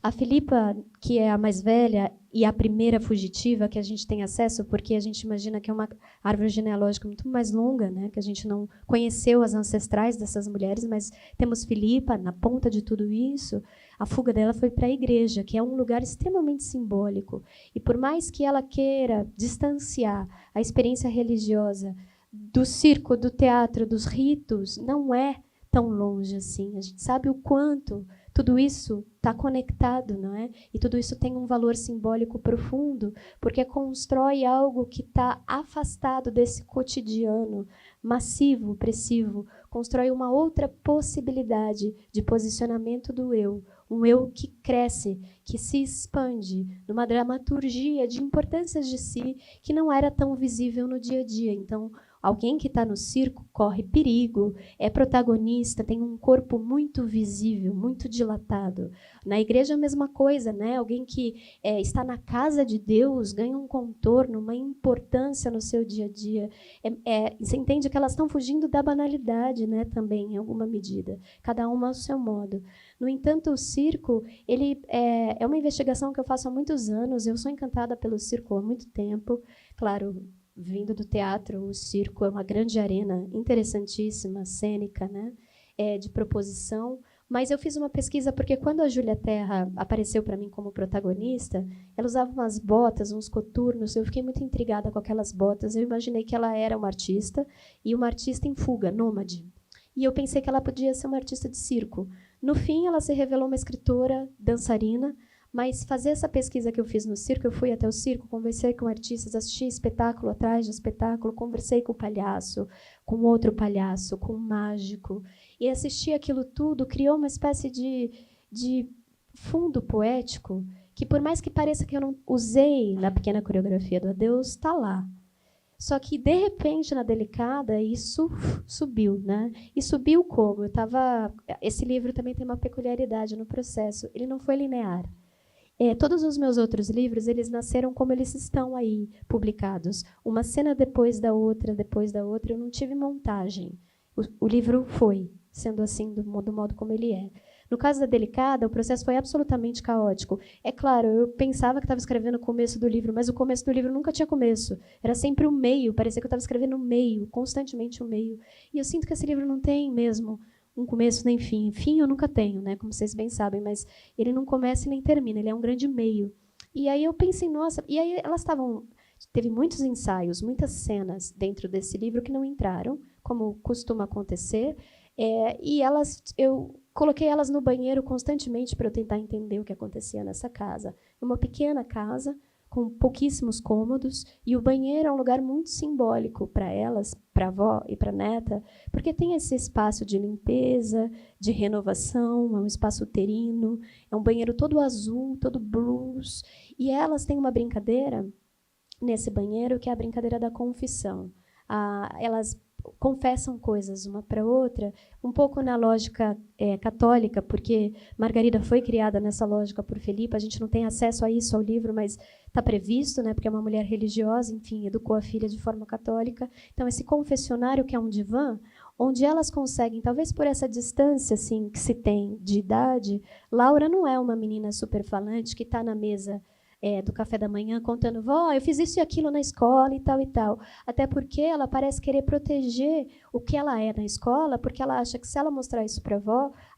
A Filipa, que é a mais velha e a primeira fugitiva que a gente tem acesso, porque a gente imagina que é uma árvore genealógica muito mais longa, né? Que a gente não conheceu as ancestrais dessas mulheres, mas temos Filipa na ponta de tudo isso. A fuga dela foi para a igreja, que é um lugar extremamente simbólico. E por mais que ela queira distanciar a experiência religiosa do circo, do teatro, dos ritos, não é tão longe assim. A gente sabe o quanto tudo isso está conectado, não é? E tudo isso tem um valor simbólico profundo, porque constrói algo que está afastado desse cotidiano massivo, opressivo, constrói uma outra possibilidade de posicionamento do eu, um eu que cresce, que se expande, numa dramaturgia de importâncias de si que não era tão visível no dia a dia. Então, alguém que está no circo corre perigo, é protagonista, tem um corpo muito visível, muito dilatado. Na igreja, a mesma coisa, né? Alguém que está na casa de Deus ganha um contorno, uma importância no seu dia a dia. Você entende que elas estão fugindo da banalidade, né? Também, em alguma medida. Cada uma ao seu modo. No entanto, o circo ele é uma investigação que eu faço há muitos anos. Eu sou encantada pelo circo há muito tempo. Claro, vindo do teatro, o circo é uma grande arena interessantíssima, cênica, né? De proposição. Mas eu fiz uma pesquisa porque quando a Júlia Terra apareceu para mim como protagonista, ela usava umas botas, uns coturnos. Eu fiquei muito intrigada com aquelas botas. Eu imaginei que ela era uma artista e uma artista em fuga, nômade. E eu pensei que ela podia ser uma artista de circo. No fim, ela se revelou uma escritora, dançarina. Mas fazer essa pesquisa que eu fiz no circo, eu fui até o circo, conversei com artistas, assisti espetáculo atrás de espetáculo, conversei com o palhaço, com outro palhaço, com o mágico. E assistir aquilo tudo criou uma espécie de fundo poético que, por mais que pareça que eu não usei na pequena coreografia do Adeus, está lá. Só que, de repente, na Delicada, isso subiu, né? E subiu como? Esse livro também tem uma peculiaridade no processo. Ele não foi linear. Todos os meus outros livros, eles nasceram como eles estão aí, publicados. Uma cena depois da outra, eu não tive montagem. O livro foi, sendo assim, do modo como ele é. No caso da Delicada, o processo foi absolutamente caótico. É claro, eu pensava que estava escrevendo o começo do livro, mas o começo do livro nunca tinha começo. Era sempre o meio, parecia que eu estava escrevendo o meio, constantemente o meio. E eu sinto que esse livro não tem mesmo um começo nem fim. Fim eu nunca tenho, né, como vocês bem sabem, mas ele não começa e nem termina, ele é um grande meio. E aí eu pensei, nossa, e aí teve muitos ensaios, muitas cenas dentro desse livro que não entraram, como costuma acontecer, e eu coloquei elas no banheiro constantemente para eu tentar entender o que acontecia nessa casa. Uma pequena casa, com pouquíssimos cômodos, e o banheiro é um lugar muito simbólico para elas, para a avó e para a neta, porque tem esse espaço de limpeza, de renovação, é um espaço uterino, é um banheiro todo azul, todo blues, e elas têm uma brincadeira nesse banheiro que é a brincadeira da confissão. Elas confessam coisas uma para outra, um pouco na lógica católica, porque Margarida foi criada nessa lógica por Filipa, a gente não tem acesso a isso ao livro, mas está previsto, né, porque é uma mulher religiosa, enfim, educou a filha de forma católica. Então, esse confessionário, que é um divã, onde elas conseguem, talvez por essa distância assim, que se tem de idade, Laura não é uma menina super falante que está na mesa do café da manhã, contando, vó, eu fiz isso e aquilo na escola e tal e tal. Até porque ela parece querer proteger o que ela é na escola, porque ela acha que se ela mostrar isso para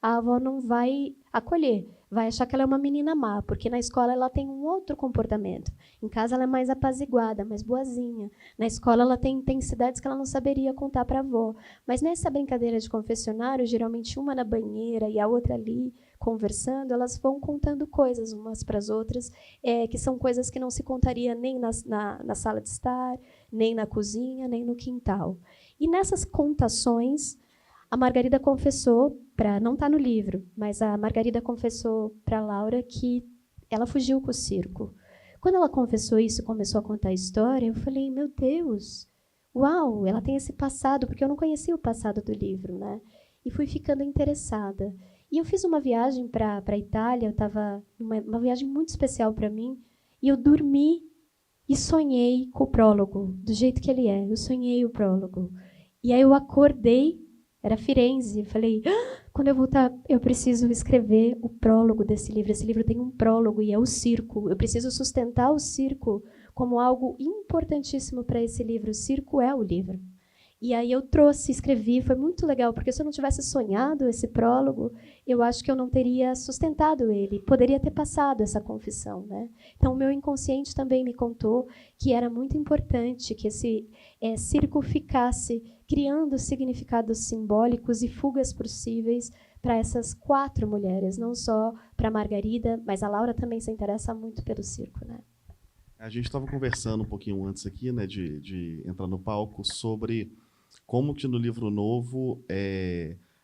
a avó não vai acolher, vai achar que ela é uma menina má, porque na escola ela tem um outro comportamento. Em casa ela é mais apaziguada, mais boazinha. Na escola ela tem intensidades que ela não saberia contar para a avó. Mas nessa brincadeira de confessionário, geralmente uma na banheira e a outra ali, conversando, elas vão contando coisas umas para as outras, que são coisas que não se contaria nem na sala de estar, nem na cozinha, nem no quintal. E nessas contações, a Margarida confessou, não está no livro, mas a Margarida confessou para a Laura que ela fugiu com o circo. Quando ela confessou isso e começou a contar a história, eu falei, meu Deus, uau, ela tem esse passado, porque eu não conhecia o passado do livro, né? E fui ficando interessada. E eu fiz uma viagem para a Itália, eu estava uma viagem muito especial para mim, e eu dormi e sonhei com o prólogo, do jeito que ele é. Eu sonhei o prólogo. E aí eu acordei, era Firenze, falei, quando eu voltar, eu preciso escrever o prólogo desse livro. Esse livro tem um prólogo e é o circo. Eu preciso sustentar o circo como algo importantíssimo para esse livro. O circo é o livro. E aí eu trouxe, escrevi, foi muito legal, porque se eu não tivesse sonhado esse prólogo, eu acho que eu não teria sustentado ele, poderia ter passado essa confissão, né? Então, o meu inconsciente também me contou que era muito importante que esse circo ficasse criando significados simbólicos e fugas possíveis para essas 4 mulheres, não só para Margarida, mas a Laura também se interessa muito pelo circo, né? A gente estava conversando um pouquinho antes aqui, né, de entrar no palco, sobre como que no livro novo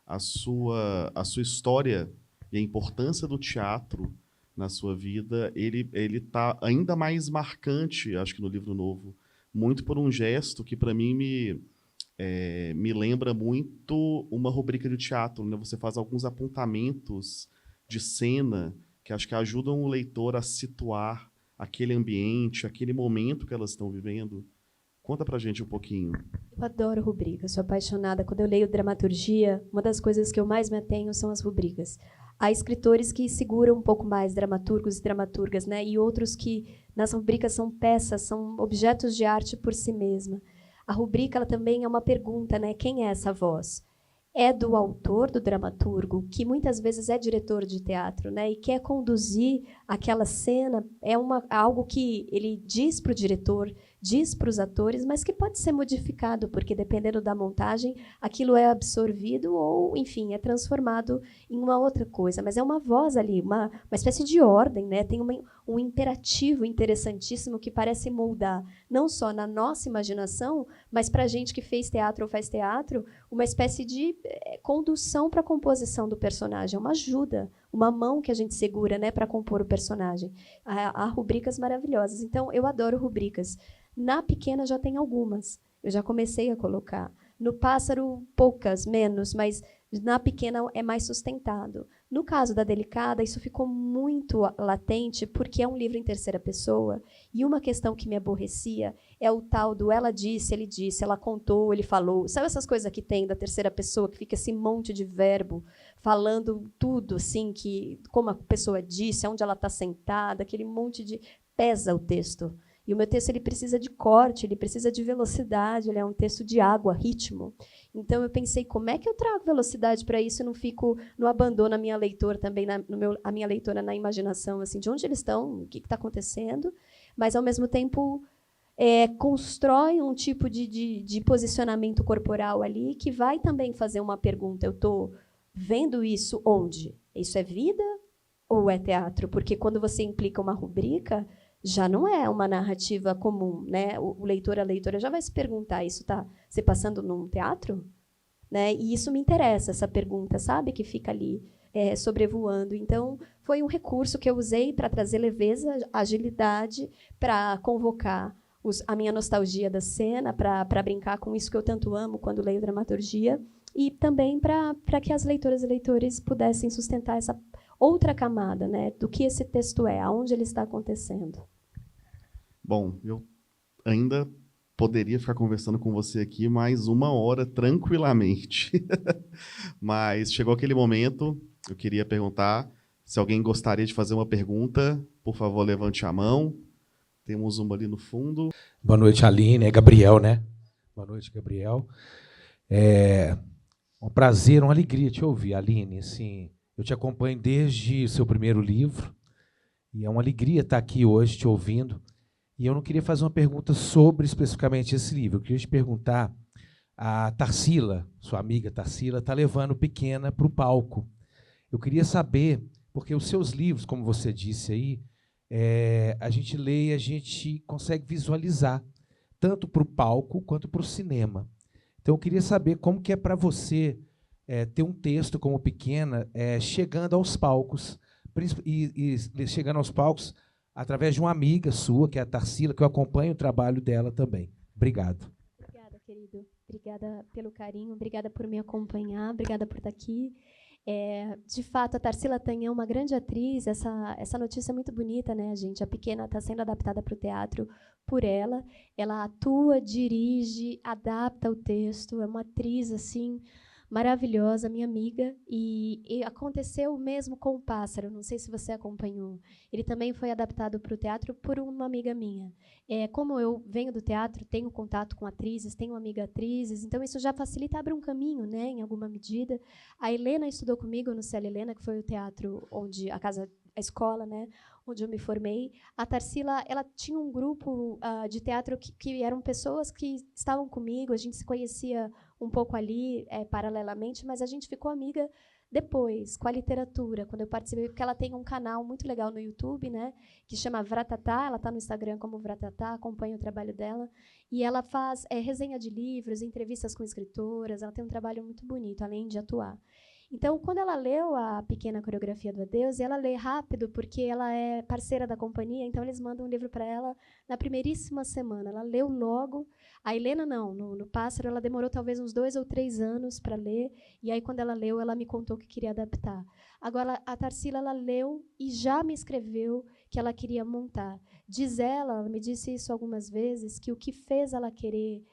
a sua história e a importância do teatro na sua vida, ele tá ainda mais marcante, acho que no livro novo, muito por um gesto que para mim me lembra muito uma rubrica de teatro, né? Você faz alguns apontamentos de cena que acho que ajudam o leitor a situar aquele ambiente, aquele momento que elas estão vivendo. Conta pra gente um pouquinho. Eu adoro rubricas, sou apaixonada. Quando eu leio dramaturgia, uma das coisas que eu mais me atenho são as rubricas. Há escritores que seguram um pouco mais, dramaturgos e dramaturgas, né? E outros que, nas rubricas, são peças, são objetos de arte por si mesma. A rubrica ela também é uma pergunta, né? Quem é essa voz? É do autor, do dramaturgo, que muitas vezes é diretor de teatro, né? E quer conduzir aquela cena, algo que ele diz para o diretor, diz para os atores, mas que pode ser modificado, porque dependendo da montagem, aquilo é absorvido ou, enfim, é transformado em uma outra coisa. Mas é uma voz ali, uma espécie de ordem, né? Tem um imperativo interessantíssimo que parece moldar, não só na nossa imaginação, mas para a gente que fez teatro ou faz teatro, uma espécie de condução para a composição do personagem, uma ajuda, uma mão que a gente segura, né, para compor o personagem. Há rubricas maravilhosas. Então, eu adoro rubricas. Na Pequena já tem algumas. Eu já comecei a colocar. No Pássaro, poucas, menos, mas na Pequena é mais sustentado. No caso da Delicada, isso ficou muito latente, porque é um livro em terceira pessoa, e uma questão que me aborrecia é o tal do ela disse, ele disse, ela contou, ele falou. Sabe essas coisas que tem da terceira pessoa, que fica esse monte de verbo, falando tudo, assim, que, como a pessoa disse, onde ela está sentada, aquele monte de... Pesa o texto. E o meu texto ele precisa de corte, ele precisa de velocidade, ele é um texto de água, ritmo. Então, eu pensei, como é que eu trago velocidade para isso e não abandono a minha leitora também, a minha leitora na imaginação, assim, de onde eles estão, o que está acontecendo, mas, ao mesmo tempo, constrói um tipo de posicionamento corporal ali que vai também fazer uma pergunta. Eu estou vendo isso onde? Isso é vida ou é teatro? Porque, quando você implica uma rubrica, já não é uma narrativa comum, né? O leitor, a leitora já vai se perguntar, isso está se passando num teatro? Né? E isso me interessa, essa pergunta, sabe? Que fica ali sobrevoando. Então, foi um recurso que eu usei para trazer leveza, agilidade, para convocar a minha nostalgia da cena, para brincar com isso que eu tanto amo quando leio dramaturgia, e também para que as leitoras e leitores pudessem sustentar essa outra camada, né, do que esse texto é, aonde ele está acontecendo. Bom, eu ainda poderia ficar conversando com você aqui mais 1 hora tranquilamente. Mas chegou aquele momento, eu queria perguntar se alguém gostaria de fazer uma pergunta, por favor, levante a mão. Temos uma ali no fundo. Boa noite, Aline. É Gabriel, né? Boa noite, Gabriel. É um prazer, uma alegria te ouvir, Aline. Assim, eu te acompanho desde o seu primeiro livro e é uma alegria estar aqui hoje te ouvindo. E eu não queria fazer uma pergunta sobre especificamente esse livro. Eu queria te perguntar, a Tarsila, sua amiga Tarsila, está levando Pequena para o palco. Eu queria saber, porque os seus livros, como você disse aí, a gente lê e a gente consegue visualizar, tanto para o palco quanto para o cinema. Então, eu queria saber como que é para você ter um texto como Pequena chegando aos palcos, e chegando aos palcos através de uma amiga sua, que é a Tarsila, que eu acompanho o trabalho dela também. Obrigado. Obrigada, querido. Obrigada pelo carinho, obrigada por me acompanhar, obrigada por estar aqui. De fato, a Tarsila Tanhão é uma grande atriz. Essa notícia é muito bonita, né, gente? A pequena está sendo adaptada para o teatro por ela. Ela atua, dirige, adapta o texto. É uma atriz assim maravilhosa, minha amiga. E aconteceu o mesmo com o Pássaro. Não sei se você acompanhou. Ele também foi adaptado para o teatro por uma amiga minha. Como eu venho do teatro, tenho contato com atrizes, tenho amiga atrizes, então isso já facilita, abre um caminho, né, em alguma medida. A Helena estudou comigo no Célia Helena, que foi o teatro onde a escola, né, onde eu me formei. A Tarsila, ela tinha um grupo de teatro que eram pessoas que estavam comigo, a gente se conhecia um pouco ali, paralelamente, mas a gente ficou amiga depois, com a literatura, quando eu participei, porque ela tem um canal muito legal no YouTube, né, que chama Vratatá, ela está no Instagram como Vratatá, acompanha o trabalho dela, e ela faz resenha de livros, entrevistas com escritoras, ela tem um trabalho muito bonito, além de atuar. Então, quando ela leu a Pequena Coreografia do Adeus, e ela lê rápido, porque ela é parceira da companhia, então eles mandam um livro para ela na primeiríssima semana. Ela leu logo. A Helena, não, no Pássaro, ela demorou talvez uns 2 ou 3 anos para ler, e aí, quando ela leu, ela me contou que queria adaptar. Agora, a Tarsila, ela leu e já me escreveu que ela queria montar. Diz ela me disse isso algumas vezes, que o que fez ela querer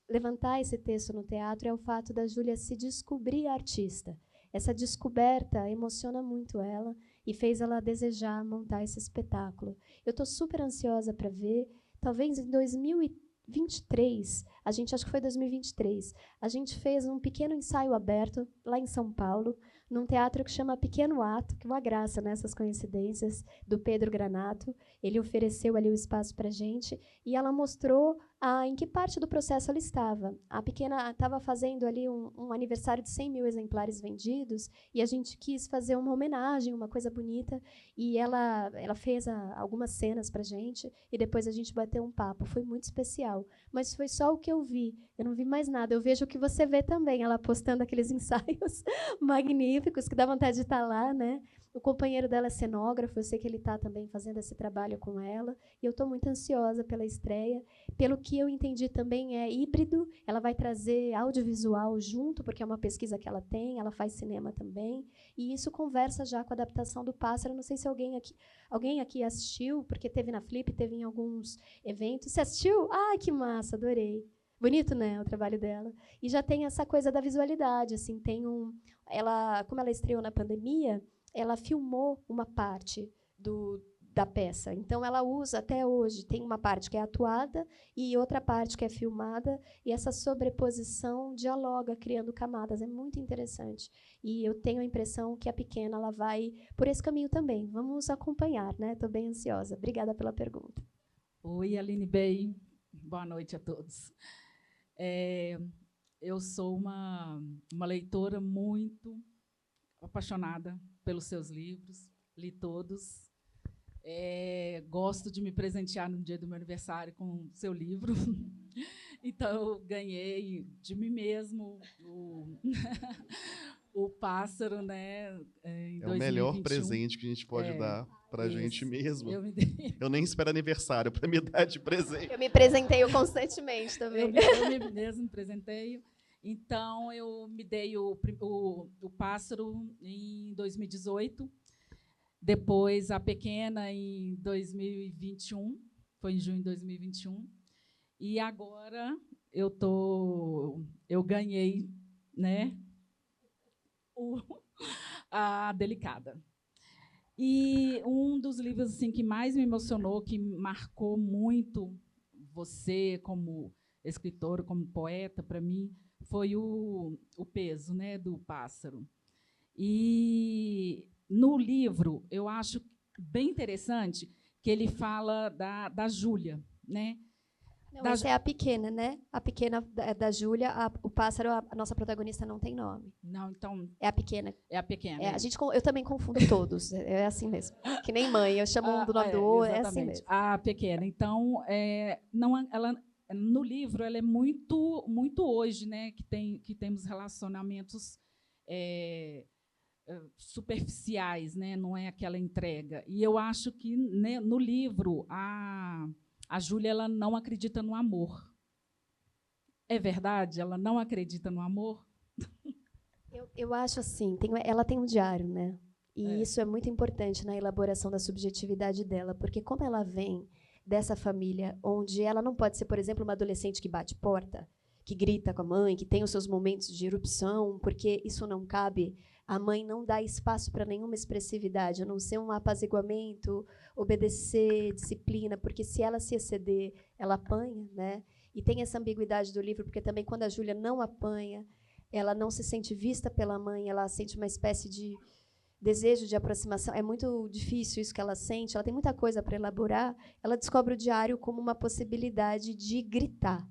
levantar esse texto no teatro é o fato da Júlia se descobrir artista. Essa descoberta emociona muito ela e fez ela desejar montar esse espetáculo. Eu estou super ansiosa para ver. Talvez em 2023, acho que foi 2023, a gente fez um pequeno ensaio aberto lá em São Paulo, num teatro que chama Pequeno Ato, que é uma graça nessas coincidências, do Pedro Granato. Ele ofereceu ali o espaço para a gente e ela mostrou em que parte do processo ela estava. A pequena estava fazendo ali um aniversário de 100 mil exemplares vendidos e a gente quis fazer uma homenagem, uma coisa bonita, e ela fez algumas cenas para a gente e depois a gente bateu um papo. Foi muito especial, mas foi só o que eu vi. Eu não vi mais nada. Eu vejo o que você vê também, ela postando aqueles ensaios magníficos que dá vontade de estar lá, né? O companheiro dela é cenógrafo, eu sei que ele está também fazendo esse trabalho com ela, e eu estou muito ansiosa pela estreia. Pelo que eu entendi também, é híbrido, ela vai trazer audiovisual junto, porque é uma pesquisa que ela tem, ela faz cinema também, e isso conversa já com a adaptação do Pássaro. Não sei se alguém aqui assistiu, porque teve na Flip, teve em alguns eventos. Você assistiu? Ai, que massa, adorei. Bonito, né, o trabalho dela. E já tem essa coisa da visualidade, assim, como ela estreou na pandemia, ela filmou uma parte da peça. Então, ela usa, até hoje, tem uma parte que é atuada e outra parte que é filmada, e essa sobreposição dialoga, criando camadas. É muito interessante. E eu tenho a impressão que a pequena ela vai por esse caminho também. Vamos acompanhar, né? Estou bem ansiosa. Obrigada pela pergunta. Oi, Aline Bey. Boa noite a todos. Eu sou uma leitora muito apaixonada pelos seus livros, li todos. Gosto de me presentear no dia do meu aniversário com o seu livro. Então, eu ganhei de mim mesmo o Pássaro, né, em 2021. O melhor presente que a gente pode dar para a gente mesmo. Eu nem espero aniversário para me dar de presente. Eu me presenteio constantemente também. Eu me mesmo presenteio. Então, eu me dei o Pássaro em 2018, depois a Pequena em 2021, foi em junho de 2021, e agora eu ganhei, né, a Delicada. E um dos livros assim, que mais me emocionou, que marcou muito você como escritora, como poeta, para mim, foi o Peso, né, do Pássaro. E no livro, eu acho bem interessante que ele fala da Júlia, né? Não, essa é a Pequena, né? A Pequena da Júlia, o Pássaro, a nossa protagonista não tem nome. Não, então... É a Pequena. É a Pequena. Eu também confundo todos, é assim mesmo. Que nem mãe, eu chamo um do nome do outro, é assim mesmo. A Pequena. Então, ela, no livro, ela é muito, muito hoje, né? Que temos relacionamentos superficiais, né? Não é aquela entrega. E eu acho que, né, no livro a Júlia ela não acredita no amor. É verdade? Ela não acredita no amor? Eu acho assim, ela tem um diário, né? E É. isso é muito importante na elaboração da subjetividade dela, porque como ela vem dessa família onde ela não pode ser, por exemplo, uma adolescente que bate porta, que grita com a mãe, que tem os seus momentos de erupção, porque isso não cabe. A mãe não dá espaço para nenhuma expressividade, a não ser um apaziguamento, obedecer, disciplina, porque se ela se exceder, ela apanha, né? E tem essa ambiguidade do livro, porque também quando a Júlia não apanha, ela não se sente vista pela mãe, ela sente uma espécie de desejo de aproximação. É muito difícil isso que ela sente, ela tem muita coisa para elaborar. Ela descobre o diário como uma possibilidade de gritar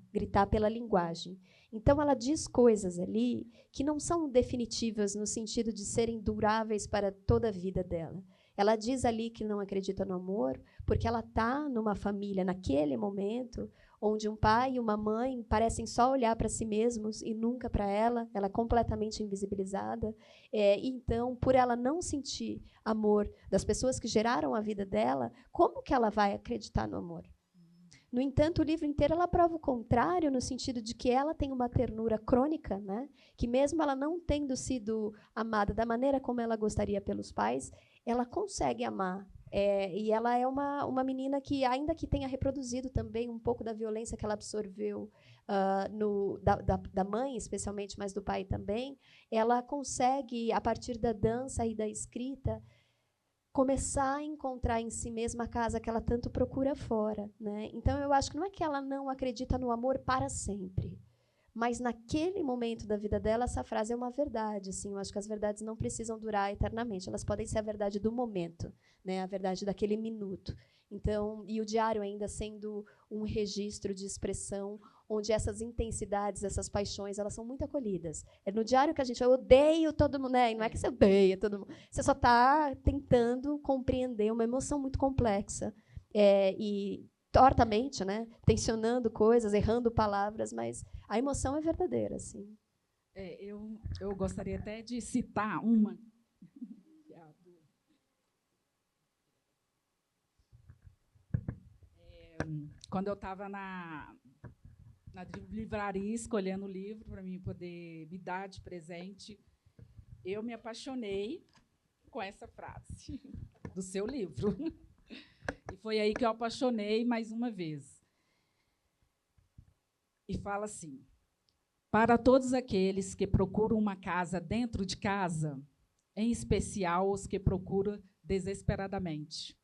pela linguagem. Então, ela diz coisas ali que não são definitivas no sentido de serem duráveis para toda a vida dela. Ela diz ali que não acredita no amor, porque ela está numa família, naquele momento, onde um pai e uma mãe parecem só olhar para si mesmos e nunca para ela é completamente invisibilizada. Então, por ela não sentir amor das pessoas que geraram a vida dela, como que ela vai acreditar no amor? No entanto, o livro inteiro ela prova o contrário, no sentido de que ela tem uma ternura crônica, né? Que mesmo ela não tendo sido amada da maneira como ela gostaria pelos pais, ela consegue amar. E ela é uma menina que, ainda que tenha reproduzido também um pouco da violência que ela absorveu da mãe, especialmente, mas do pai também, ela consegue, a partir da dança e da escrita, começar a encontrar em si mesma a casa que ela tanto procura fora, né? Então, eu acho que não é que ela não acredita no amor para sempre, mas naquele momento da vida dela, essa frase é uma verdade. Assim, eu acho que as verdades não precisam durar eternamente, elas podem ser a verdade do momento, né? A verdade daquele minuto. Então, e o diário ainda sendo um registro de expressão onde essas intensidades, essas paixões, elas são muito acolhidas. É no diário que a gente eu odeio todo mundo, né? E não é que você odeia todo mundo, você só está tentando compreender uma emoção muito complexa e tortamente, né? Tensionando coisas, errando palavras, mas a emoção é verdadeira, assim. Eu gostaria até de citar uma. Quando eu estava na livraria escolhendo o livro para mim poder me dar de presente, eu me apaixonei com essa frase do seu livro. E foi aí que eu apaixonei mais uma vez. E fala assim: para todos aqueles que procuram uma casa dentro de casa, em especial os que procuram desesperadamente.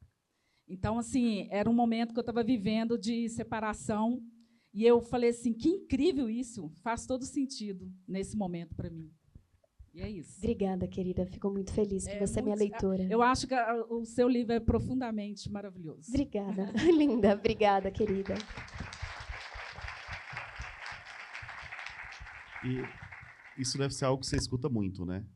Então, assim, era um momento que eu estava vivendo de separação, e eu falei assim, que incrível isso, faz todo sentido nesse momento para mim. E é isso. Obrigada, querida, fico muito feliz que você é minha leitora. Eu acho que o seu livro é profundamente maravilhoso. Obrigada, linda, obrigada, querida. E isso deve ser algo que você escuta muito, né?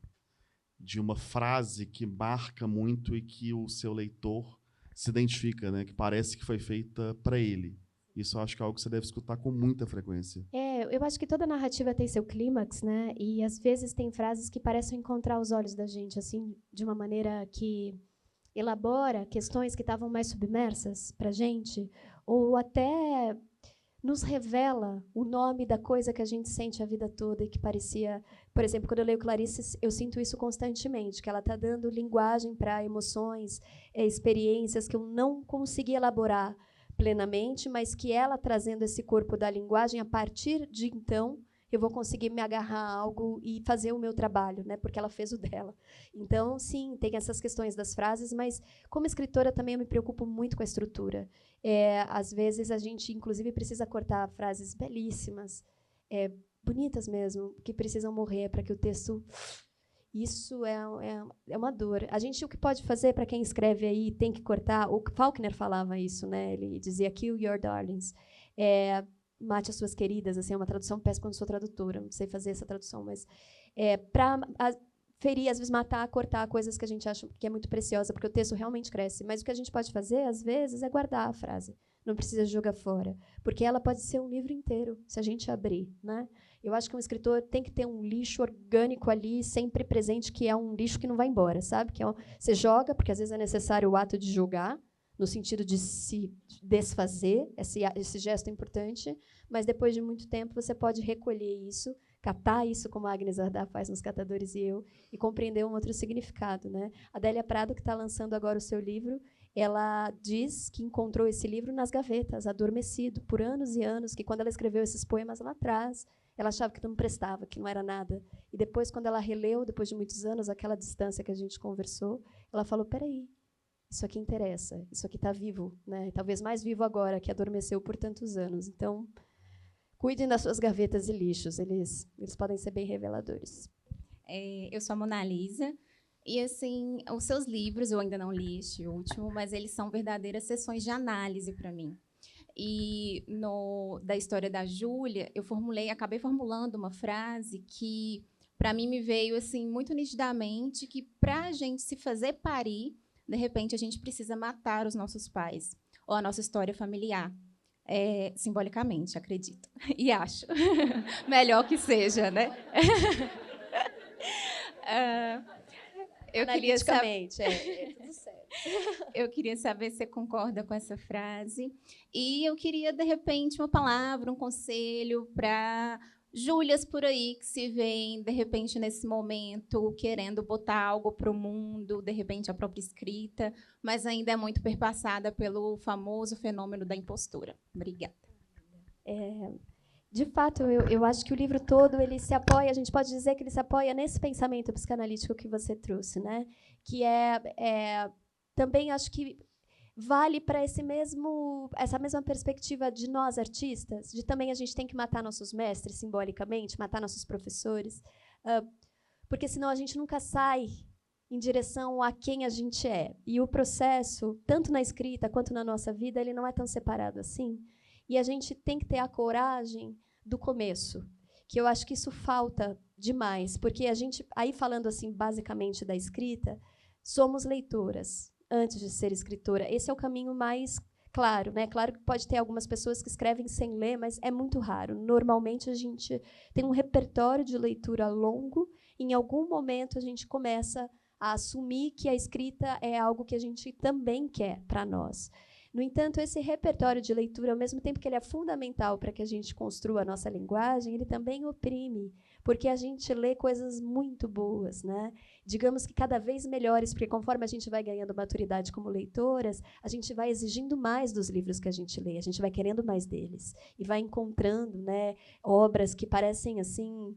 De uma frase que marca muito e que o seu leitor se identifica, né? Que parece que foi feita para ele. Isso eu acho que é algo que você deve escutar com muita frequência. Eu acho que toda narrativa tem seu clímax, né? E às vezes tem frases que parecem encontrar os olhos da gente, assim, de uma maneira que elabora questões que estavam mais submersas para a gente, ou até nos revela o nome da coisa que a gente sente a vida toda e que parecia... Por exemplo, quando eu leio Clarice, eu sinto isso constantemente, que ela está dando linguagem para emoções, experiências que eu não consegui elaborar plenamente, mas que ela, trazendo esse corpo da linguagem, a partir de então, eu vou conseguir me agarrar a algo e fazer o meu trabalho, né? Porque ela fez o dela. Então, sim, tem essas questões das frases, mas, como escritora, também eu me preocupo muito com a estrutura. Às vezes, a gente, inclusive, precisa cortar frases belíssimas, bonitas mesmo, que precisam morrer para que o texto... Isso é uma dor. A gente, o que pode fazer para quem escreve aí, tem que cortar... O Faulkner falava isso, né? Ele dizia, kill your darlings. Mate as suas queridas, assim, é uma tradução péssima quando sou tradutora, não sei fazer essa tradução, mas para ferir, às vezes matar, cortar coisas que a gente acha que é muito preciosa, porque o texto realmente cresce. Mas o que a gente pode fazer, às vezes, é guardar a frase. Não precisa jogar fora, porque ela pode ser um livro inteiro, se a gente abrir, né? Eu acho que um escritor tem que ter um lixo orgânico ali, sempre presente, que é um lixo que não vai embora, sabe? Que você joga, porque às vezes é necessário o ato de jogar, no sentido de se desfazer, esse gesto é importante, mas depois de muito tempo você pode recolher isso, catar isso como a Agnes Varda faz nos Catadores e Eu, e compreender um outro significado, né? A Adélia Prado, que está lançando agora o seu livro, ela diz que encontrou esse livro nas gavetas, adormecido, por anos e anos, que quando ela escreveu esses poemas lá atrás, ela achava que não prestava, que não era nada. E depois, quando ela releu, depois de muitos anos, aquela distância que a gente conversou, ela falou, peraí, isso aqui interessa, isso aqui está vivo, né? Talvez mais vivo agora, que adormeceu por tantos anos. Então, cuidem das suas gavetas e lixos, eles podem ser bem reveladores. Eu sou a Mona Lisa, e assim, os seus livros, eu ainda não li este último, mas eles são verdadeiras sessões de análise para mim. E da história da Júlia, acabei formulando uma frase que, para mim, me veio assim muito nitidamente, que para a gente se fazer parir, de repente, a gente precisa matar os nossos pais, ou a nossa história familiar. Simbolicamente, acredito. E acho. Melhor que seja, né? Eu queria saber, tudo certo. eu queria saber se você concorda com essa frase. E eu queria, de repente, uma palavra, um conselho para Júlias por aí que se veem, de repente, nesse momento, querendo botar algo para o mundo, de repente, a própria escrita, mas ainda é muito perpassada pelo famoso fenômeno da impostura. Obrigada. De fato, eu acho que o livro todo ele se apoia, a gente pode dizer que ele se apoia nesse pensamento psicanalítico que você trouxe, né? Que também acho que vale para essa mesma perspectiva de nós artistas, de também a gente tem que matar nossos mestres simbolicamente, matar nossos professores, porque senão a gente nunca sai em direção a quem a gente é. E o processo, tanto na escrita quanto na nossa vida, ele não é tão separado assim. E a gente tem que ter a coragem do começo, que eu acho que isso falta demais, porque a gente, aí falando assim basicamente da escrita, somos leitoras antes de ser escritora. Esse é o caminho mais claro, né? Claro que pode ter algumas pessoas que escrevem sem ler, mas é muito raro. Normalmente a gente tem um repertório de leitura longo, e em algum momento a gente começa a assumir que a escrita é algo que a gente também quer para nós. No entanto, esse repertório de leitura, ao mesmo tempo que ele é fundamental para que a gente construa a nossa linguagem, ele também oprime, porque a gente lê coisas muito boas, né? Digamos que cada vez melhores, porque conforme a gente vai ganhando maturidade como leitoras, a gente vai exigindo mais dos livros que a gente lê, a gente vai querendo mais deles, e vai encontrando, né, obras que parecem assim...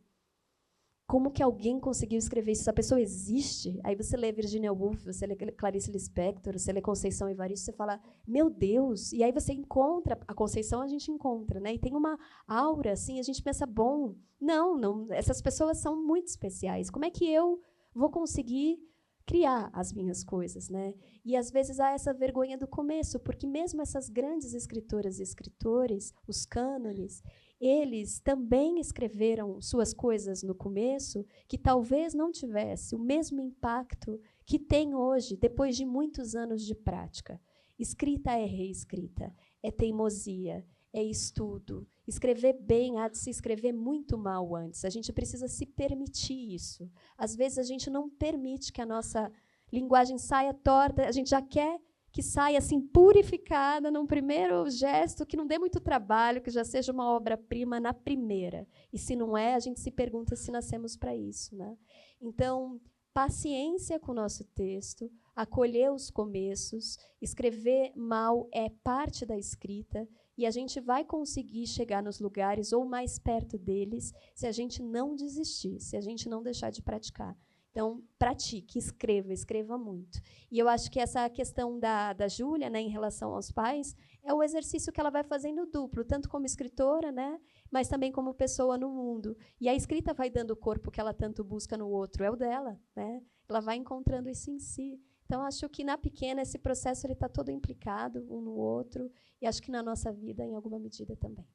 Como que alguém conseguiu escrever isso? Essa pessoa existe? Aí você lê Virginia Woolf, você lê Clarice Lispector, você lê Conceição Evaristo, você fala, meu Deus! E aí você encontra, a Conceição a gente encontra, né? E tem uma aura, assim, a gente pensa, bom, não, essas pessoas são muito especiais. Como é que eu vou conseguir criar as minhas coisas, né? E às vezes há essa vergonha do começo, porque mesmo essas grandes escritoras e escritores, os cânones, eles também escreveram suas coisas no começo que talvez não tivesse o mesmo impacto que tem hoje, depois de muitos anos de prática. Escrita é reescrita, é teimosia, é estudo. Escrever bem há de se escrever muito mal antes. A gente precisa se permitir isso. Às vezes a gente não permite que a nossa linguagem saia torta, a gente já quer que saia assim purificada num primeiro gesto, que não dê muito trabalho, que já seja uma obra-prima na primeira. E se não é, a gente se pergunta se nascemos para isso, né? Então, paciência com o nosso texto, acolher os começos, escrever mal é parte da escrita, e a gente vai conseguir chegar nos lugares ou mais perto deles se a gente não desistir, se a gente não deixar de praticar. Então, pratique, escreva muito. E eu acho que essa questão da Júlia, né, em relação aos pais, é o exercício que ela vai fazendo duplo, tanto como escritora, né, mas também como pessoa no mundo. E a escrita vai dando o corpo que ela tanto busca no outro, é o dela, né? Ela vai encontrando isso em si. Então, acho que, na pequena, esse processo está todo implicado um no outro, e acho que na nossa vida, em alguma medida, também.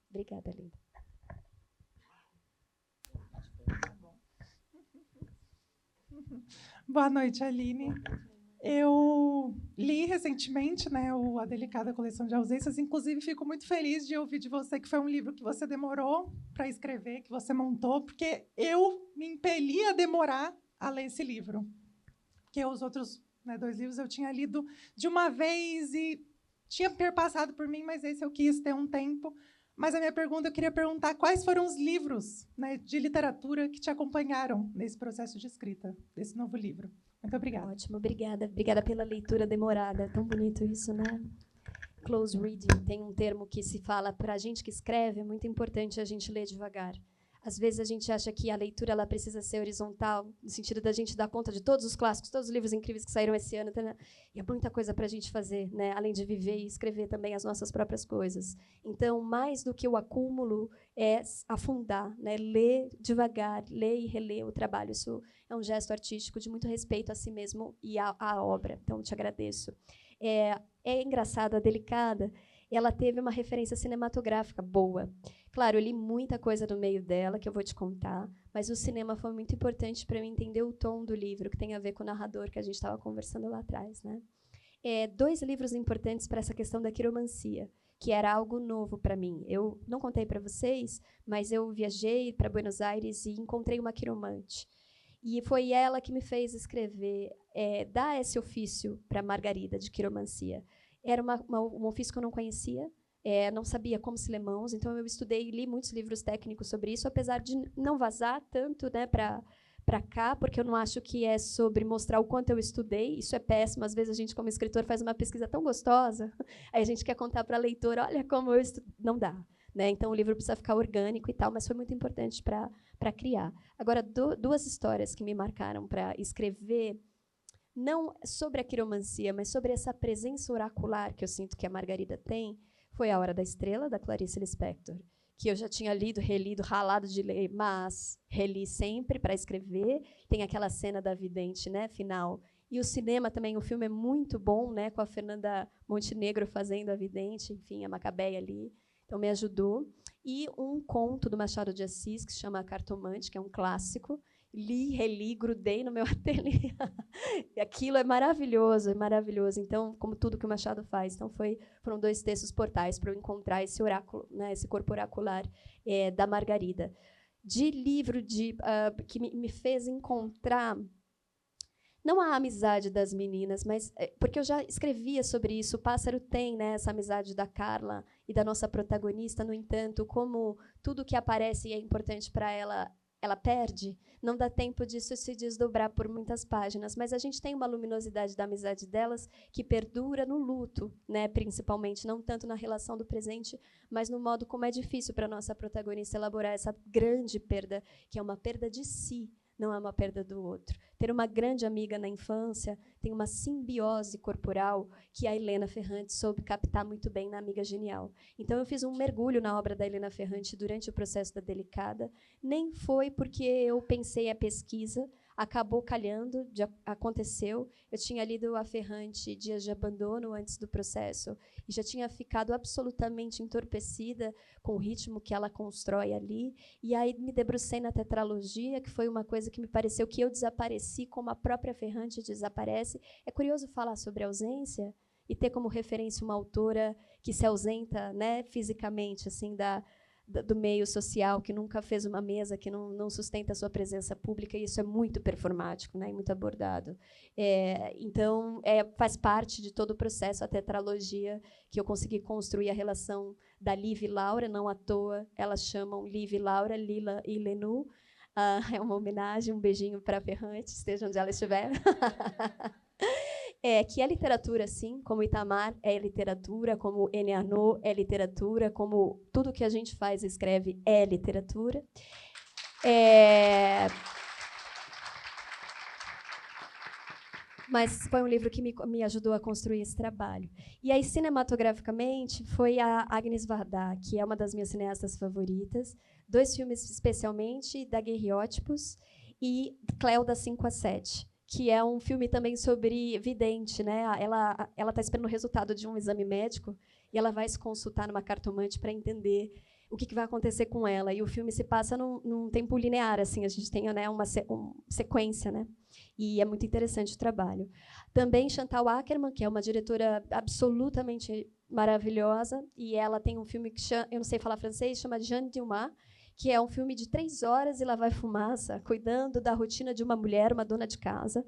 Obrigada, Linda. Boa noite, Aline. Eu li recentemente, né, A Delicada Coleção de Ausências. Inclusive, fico muito feliz de ouvir de você que foi um livro que você demorou para escrever, que você montou, porque eu me impeli a demorar a ler esse livro. Porque os outros, né, 2 livros eu tinha lido de uma vez e tinha perpassado por mim, mas esse eu quis ter um tempo. Mas a minha pergunta, eu queria perguntar quais foram os livros, né, de literatura que te acompanharam nesse processo de escrita desse novo livro. Muito obrigada. Ótimo, obrigada. Obrigada pela leitura demorada. É tão bonito isso, né? Close reading, tem um termo que se fala para a gente que escreve, é muito importante a gente ler devagar. Às vezes a gente acha que a leitura ela precisa ser horizontal, no sentido da gente dar conta de todos os clássicos, todos os livros incríveis que saíram esse ano. E é muita coisa para a gente fazer, né? Além de viver e escrever também as nossas próprias coisas. Então, mais do que o acúmulo, é afundar, né? Ler devagar, ler e reler o trabalho. Isso é um gesto artístico de muito respeito a si mesmo e à obra. Então, te agradeço. É engraçado, a Delicada, ela teve uma referência cinematográfica boa. Claro, eu li muita coisa no meio dela, que eu vou te contar, mas o cinema foi muito importante para eu entender o tom do livro, que tem a ver com o narrador que a gente estava conversando lá atrás, né? 2 livros importantes para essa questão da quiromancia, que era algo novo para mim. Eu não contei para vocês, mas eu viajei para Buenos Aires e encontrei uma quiromante. E foi ela que me fez escrever, dar esse ofício para Margarida, de quiromancia. Era um ofício que eu não conhecia, não sabia como se lê mãos, então eu estudei e li muitos livros técnicos sobre isso, apesar de não vazar tanto, né, para cá, porque eu não acho que é sobre mostrar o quanto eu estudei. Isso é péssimo. Às vezes a gente, como escritor, faz uma pesquisa tão gostosa, aí a gente quer contar para a leitora, olha como eu estudei. Não dá. Né? Então, o livro precisa ficar orgânico e tal, mas foi muito importante para criar. Agora, 2 histórias que me marcaram para escrever, não sobre a quiromancia, mas sobre essa presença oracular que eu sinto que a Margarida tem, foi A Hora da Estrela, da Clarice Lispector, que eu já tinha lido, relido, ralado de ler, mas reli sempre para escrever. Tem aquela cena da vidente, né, final. E o cinema também, o filme é muito bom, né, com a Fernanda Montenegro fazendo a vidente, enfim, a Macabeia ali. Então, me ajudou. E um conto do Machado de Assis, que se chama A Cartomante, que é um clássico. Li, reli, grudei no meu ateliê. E aquilo é maravilhoso, é maravilhoso. Então, como tudo que o Machado faz. Então, foram 2 textos portais para eu encontrar esse oráculo, né, esse corpo oracular da Margarida. De livro que me fez encontrar, não a amizade das meninas, mas porque eu já escrevia sobre isso. O Pássaro tem, né, essa amizade da Carla e da nossa protagonista. No entanto, como tudo que aparece e é importante para ela perde, não dá tempo disso se desdobrar por muitas páginas, mas a gente tem uma luminosidade da amizade delas que perdura no luto, né, principalmente, não tanto na relação do presente, mas no modo como é difícil para a nossa protagonista elaborar essa grande perda, que é uma perda de si, não é uma perda do outro. Ter uma grande amiga na infância tem uma simbiose corporal que a Helena Ferrante soube captar muito bem na Amiga Genial. Então, eu fiz um mergulho na obra da Helena Ferrante durante o processo da Delicada. Nem foi porque eu pensei a pesquisa, acabou calhando, aconteceu. Eu tinha lido a Ferrante Dias de Abandono antes do processo e já tinha ficado absolutamente entorpecida com o ritmo que ela constrói ali. E aí me debrucei na tetralogia, que foi uma coisa que me pareceu que eu desapareci como a própria Ferrante desaparece. É curioso falar sobre ausência e ter como referência uma autora que se ausenta, né, fisicamente, assim, do meio social, que nunca fez uma mesa, que não sustenta a sua presença pública, e isso é muito performático, né, e muito abordado. Então, faz parte de todo o processo, a tetralogia, que eu consegui construir a relação da Liv e Laura, não à toa, elas chamam Liv e Laura, Lila e Lenu. É uma homenagem, um beijinho para a Ferrante, esteja onde ela estiver. Que é literatura, sim, como Itamar é literatura, como N. Arnaud é literatura, como tudo que a gente faz e escreve é literatura. Mas foi um livro que me ajudou a construir esse trabalho. E aí, cinematograficamente, foi a Agnes Varda, que é uma das minhas cineastas favoritas. 2 filmes, especialmente, Daguerreótipos e Cléo, das 5 às 7, que é um filme também sobre vidente, né? Ela está esperando o resultado de um exame médico e ela vai se consultar numa cartomante para entender o que vai acontecer com ela. E o filme se passa num tempo linear, assim, a gente tem, né, uma sequência, né? E é muito interessante o trabalho. Também Chantal Akerman, que é uma diretora absolutamente maravilhosa, e ela tem um filme que chama, eu não sei falar francês, chama Jeanne Dielma, que é um filme de 3 horas e lá vai fumaça, cuidando da rotina de uma mulher, uma dona de casa.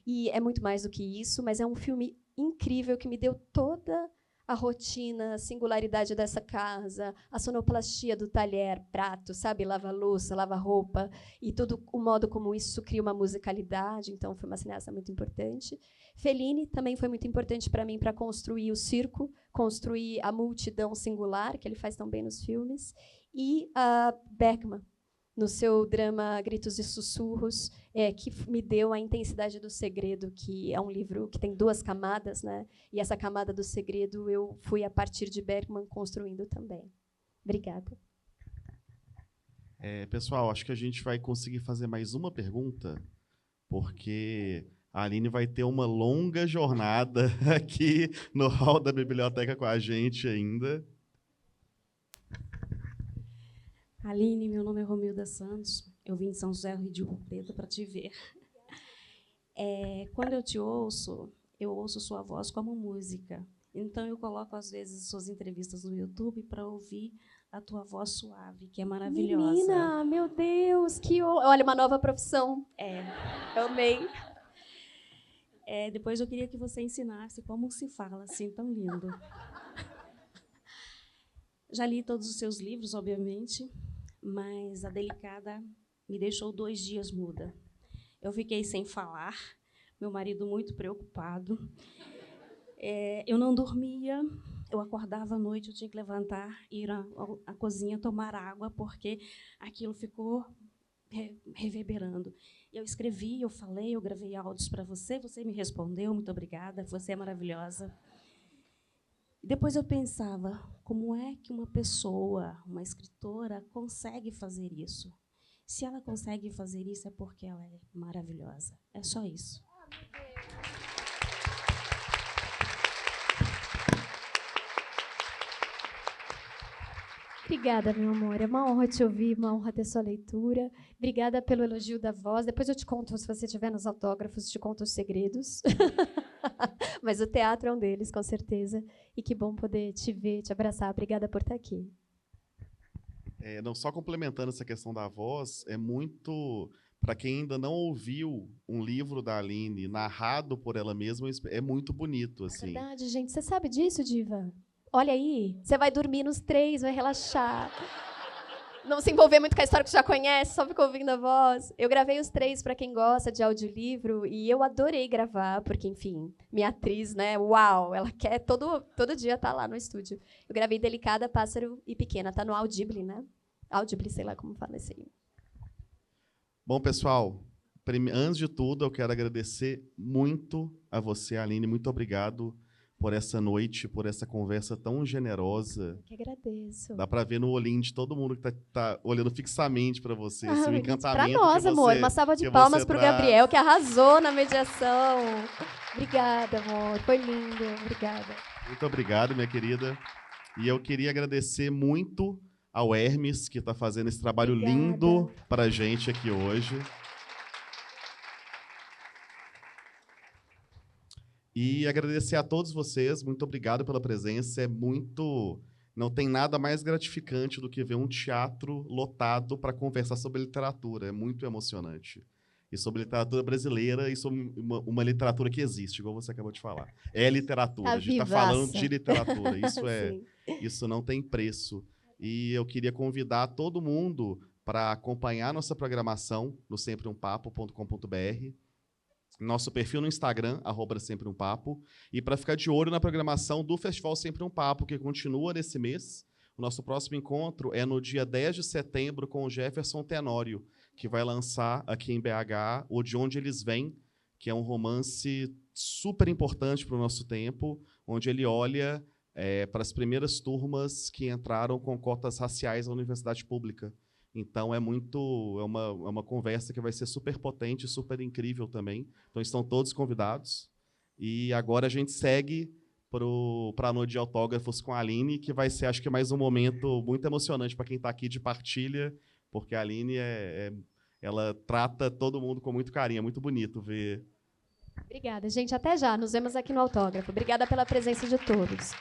E é muito mais do que isso, mas é um filme incrível que me deu toda a rotina, a singularidade dessa casa, a sonoplastia do talher, prato, sabe, lava-louça, lava-roupa, e todo o modo como isso cria uma musicalidade. Então, foi uma cineasta muito importante. Fellini também foi muito importante para mim para construir o circo, construir a multidão singular, que ele faz tão bem nos filmes. E Bergman, no seu drama Gritos e Sussurros, que me deu a intensidade do segredo, que é um livro que tem 2 camadas, né? E essa camada do segredo eu fui, a partir de Bergman, construindo também. Obrigada. Pessoal, acho que a gente vai conseguir fazer mais uma pergunta, porque a Aline vai ter uma longa jornada aqui no hall da biblioteca com a gente ainda. Aline, meu nome é Romilda Santos. Eu vim de São José, Rio de Ouro Preto, para te ver. Quando eu te ouço, eu ouço sua voz como música. Então, eu coloco, às vezes, suas entrevistas no YouTube para ouvir a tua voz suave, que é maravilhosa. Menina, meu Deus, olha, uma nova profissão. Eu amei. Depois eu queria que você ensinasse como se fala assim, tão lindo. Já li todos os seus livros, obviamente, mas A Delicada me deixou 2 dias muda. Eu fiquei sem falar, meu marido muito preocupado. Eu não dormia, eu acordava à noite, eu tinha que levantar, ir à cozinha tomar água, porque aquilo ficou reverberando. Eu escrevi, eu falei, eu gravei áudios para você, você me respondeu, muito obrigada, você é maravilhosa. Depois eu pensava, como é que uma pessoa, uma escritora, consegue fazer isso? Se ela consegue fazer isso, é porque ela é maravilhosa. É só isso. Obrigada, meu amor. É uma honra te ouvir, uma honra ter sua leitura. Obrigada pelo elogio da voz. Depois eu te conto, se você estiver nos autógrafos, te conto os segredos. Mas o teatro é um deles, com certeza. E que bom poder te ver, te abraçar. Obrigada por estar aqui. Não só complementando essa questão da voz, é muito... Para quem ainda não ouviu um livro da Aline narrado por ela mesma, é muito bonito. Assim. É verdade, gente. Você sabe disso, Diva? Olha aí, você vai dormir nos 3, vai relaxar. Não se envolver muito com a história que você já conhece, só fica ouvindo a voz. Eu gravei os 3 para quem gosta de audiolivro e eu adorei gravar, porque, enfim, minha atriz, né? Uau, ela quer todo dia estar lá no estúdio. Eu gravei Delicada, Pássaro e Pequena. Tá no Audible, né? Audible, sei lá como fala isso aí. Bom, pessoal, antes de tudo, eu quero agradecer muito a você, Aline. Muito obrigado por essa noite, por essa conversa tão generosa. Eu que agradeço. Dá para ver no olhinho de todo mundo que tá olhando fixamente para você. Esse encantamento. Para nós, amor. Uma salva de palmas para o Gabriel, que arrasou na mediação. Obrigada, amor. Foi lindo. Obrigada. Muito obrigado, minha querida. E eu queria agradecer muito ao Hermes, que está fazendo esse trabalho lindo para a gente aqui hoje. E agradecer a todos vocês, muito obrigado pela presença. Não tem nada mais gratificante do que ver um teatro lotado para conversar sobre literatura. É muito emocionante. E sobre literatura brasileira e sobre uma literatura que existe, igual você acabou de falar. É literatura, a gente está falando de literatura. Isso não tem preço. E eu queria convidar todo mundo para acompanhar nossa programação no sempreumpapo.com.br. Nosso perfil no Instagram, @sempreumpapo, e para ficar de olho na programação do Festival Sempre um Papo, que continua nesse mês. O nosso próximo encontro é no dia 10 de setembro com o Jefferson Tenório, que vai lançar aqui em BH o De Onde Eles Vêm, que é um romance super importante para o nosso tempo, onde ele olha para as primeiras turmas que entraram com cotas raciais à universidade pública. Então, é uma conversa que vai ser super potente, super incrível também. Então, estão todos convidados. E agora a gente segue para a noite de autógrafos com a Aline, que vai ser, acho que, mais um momento muito emocionante para quem está aqui de partilha, porque a Aline ela trata todo mundo com muito carinho. É muito bonito ver. Obrigada, gente. Até já. Nos vemos aqui no autógrafo. Obrigada pela presença de todos.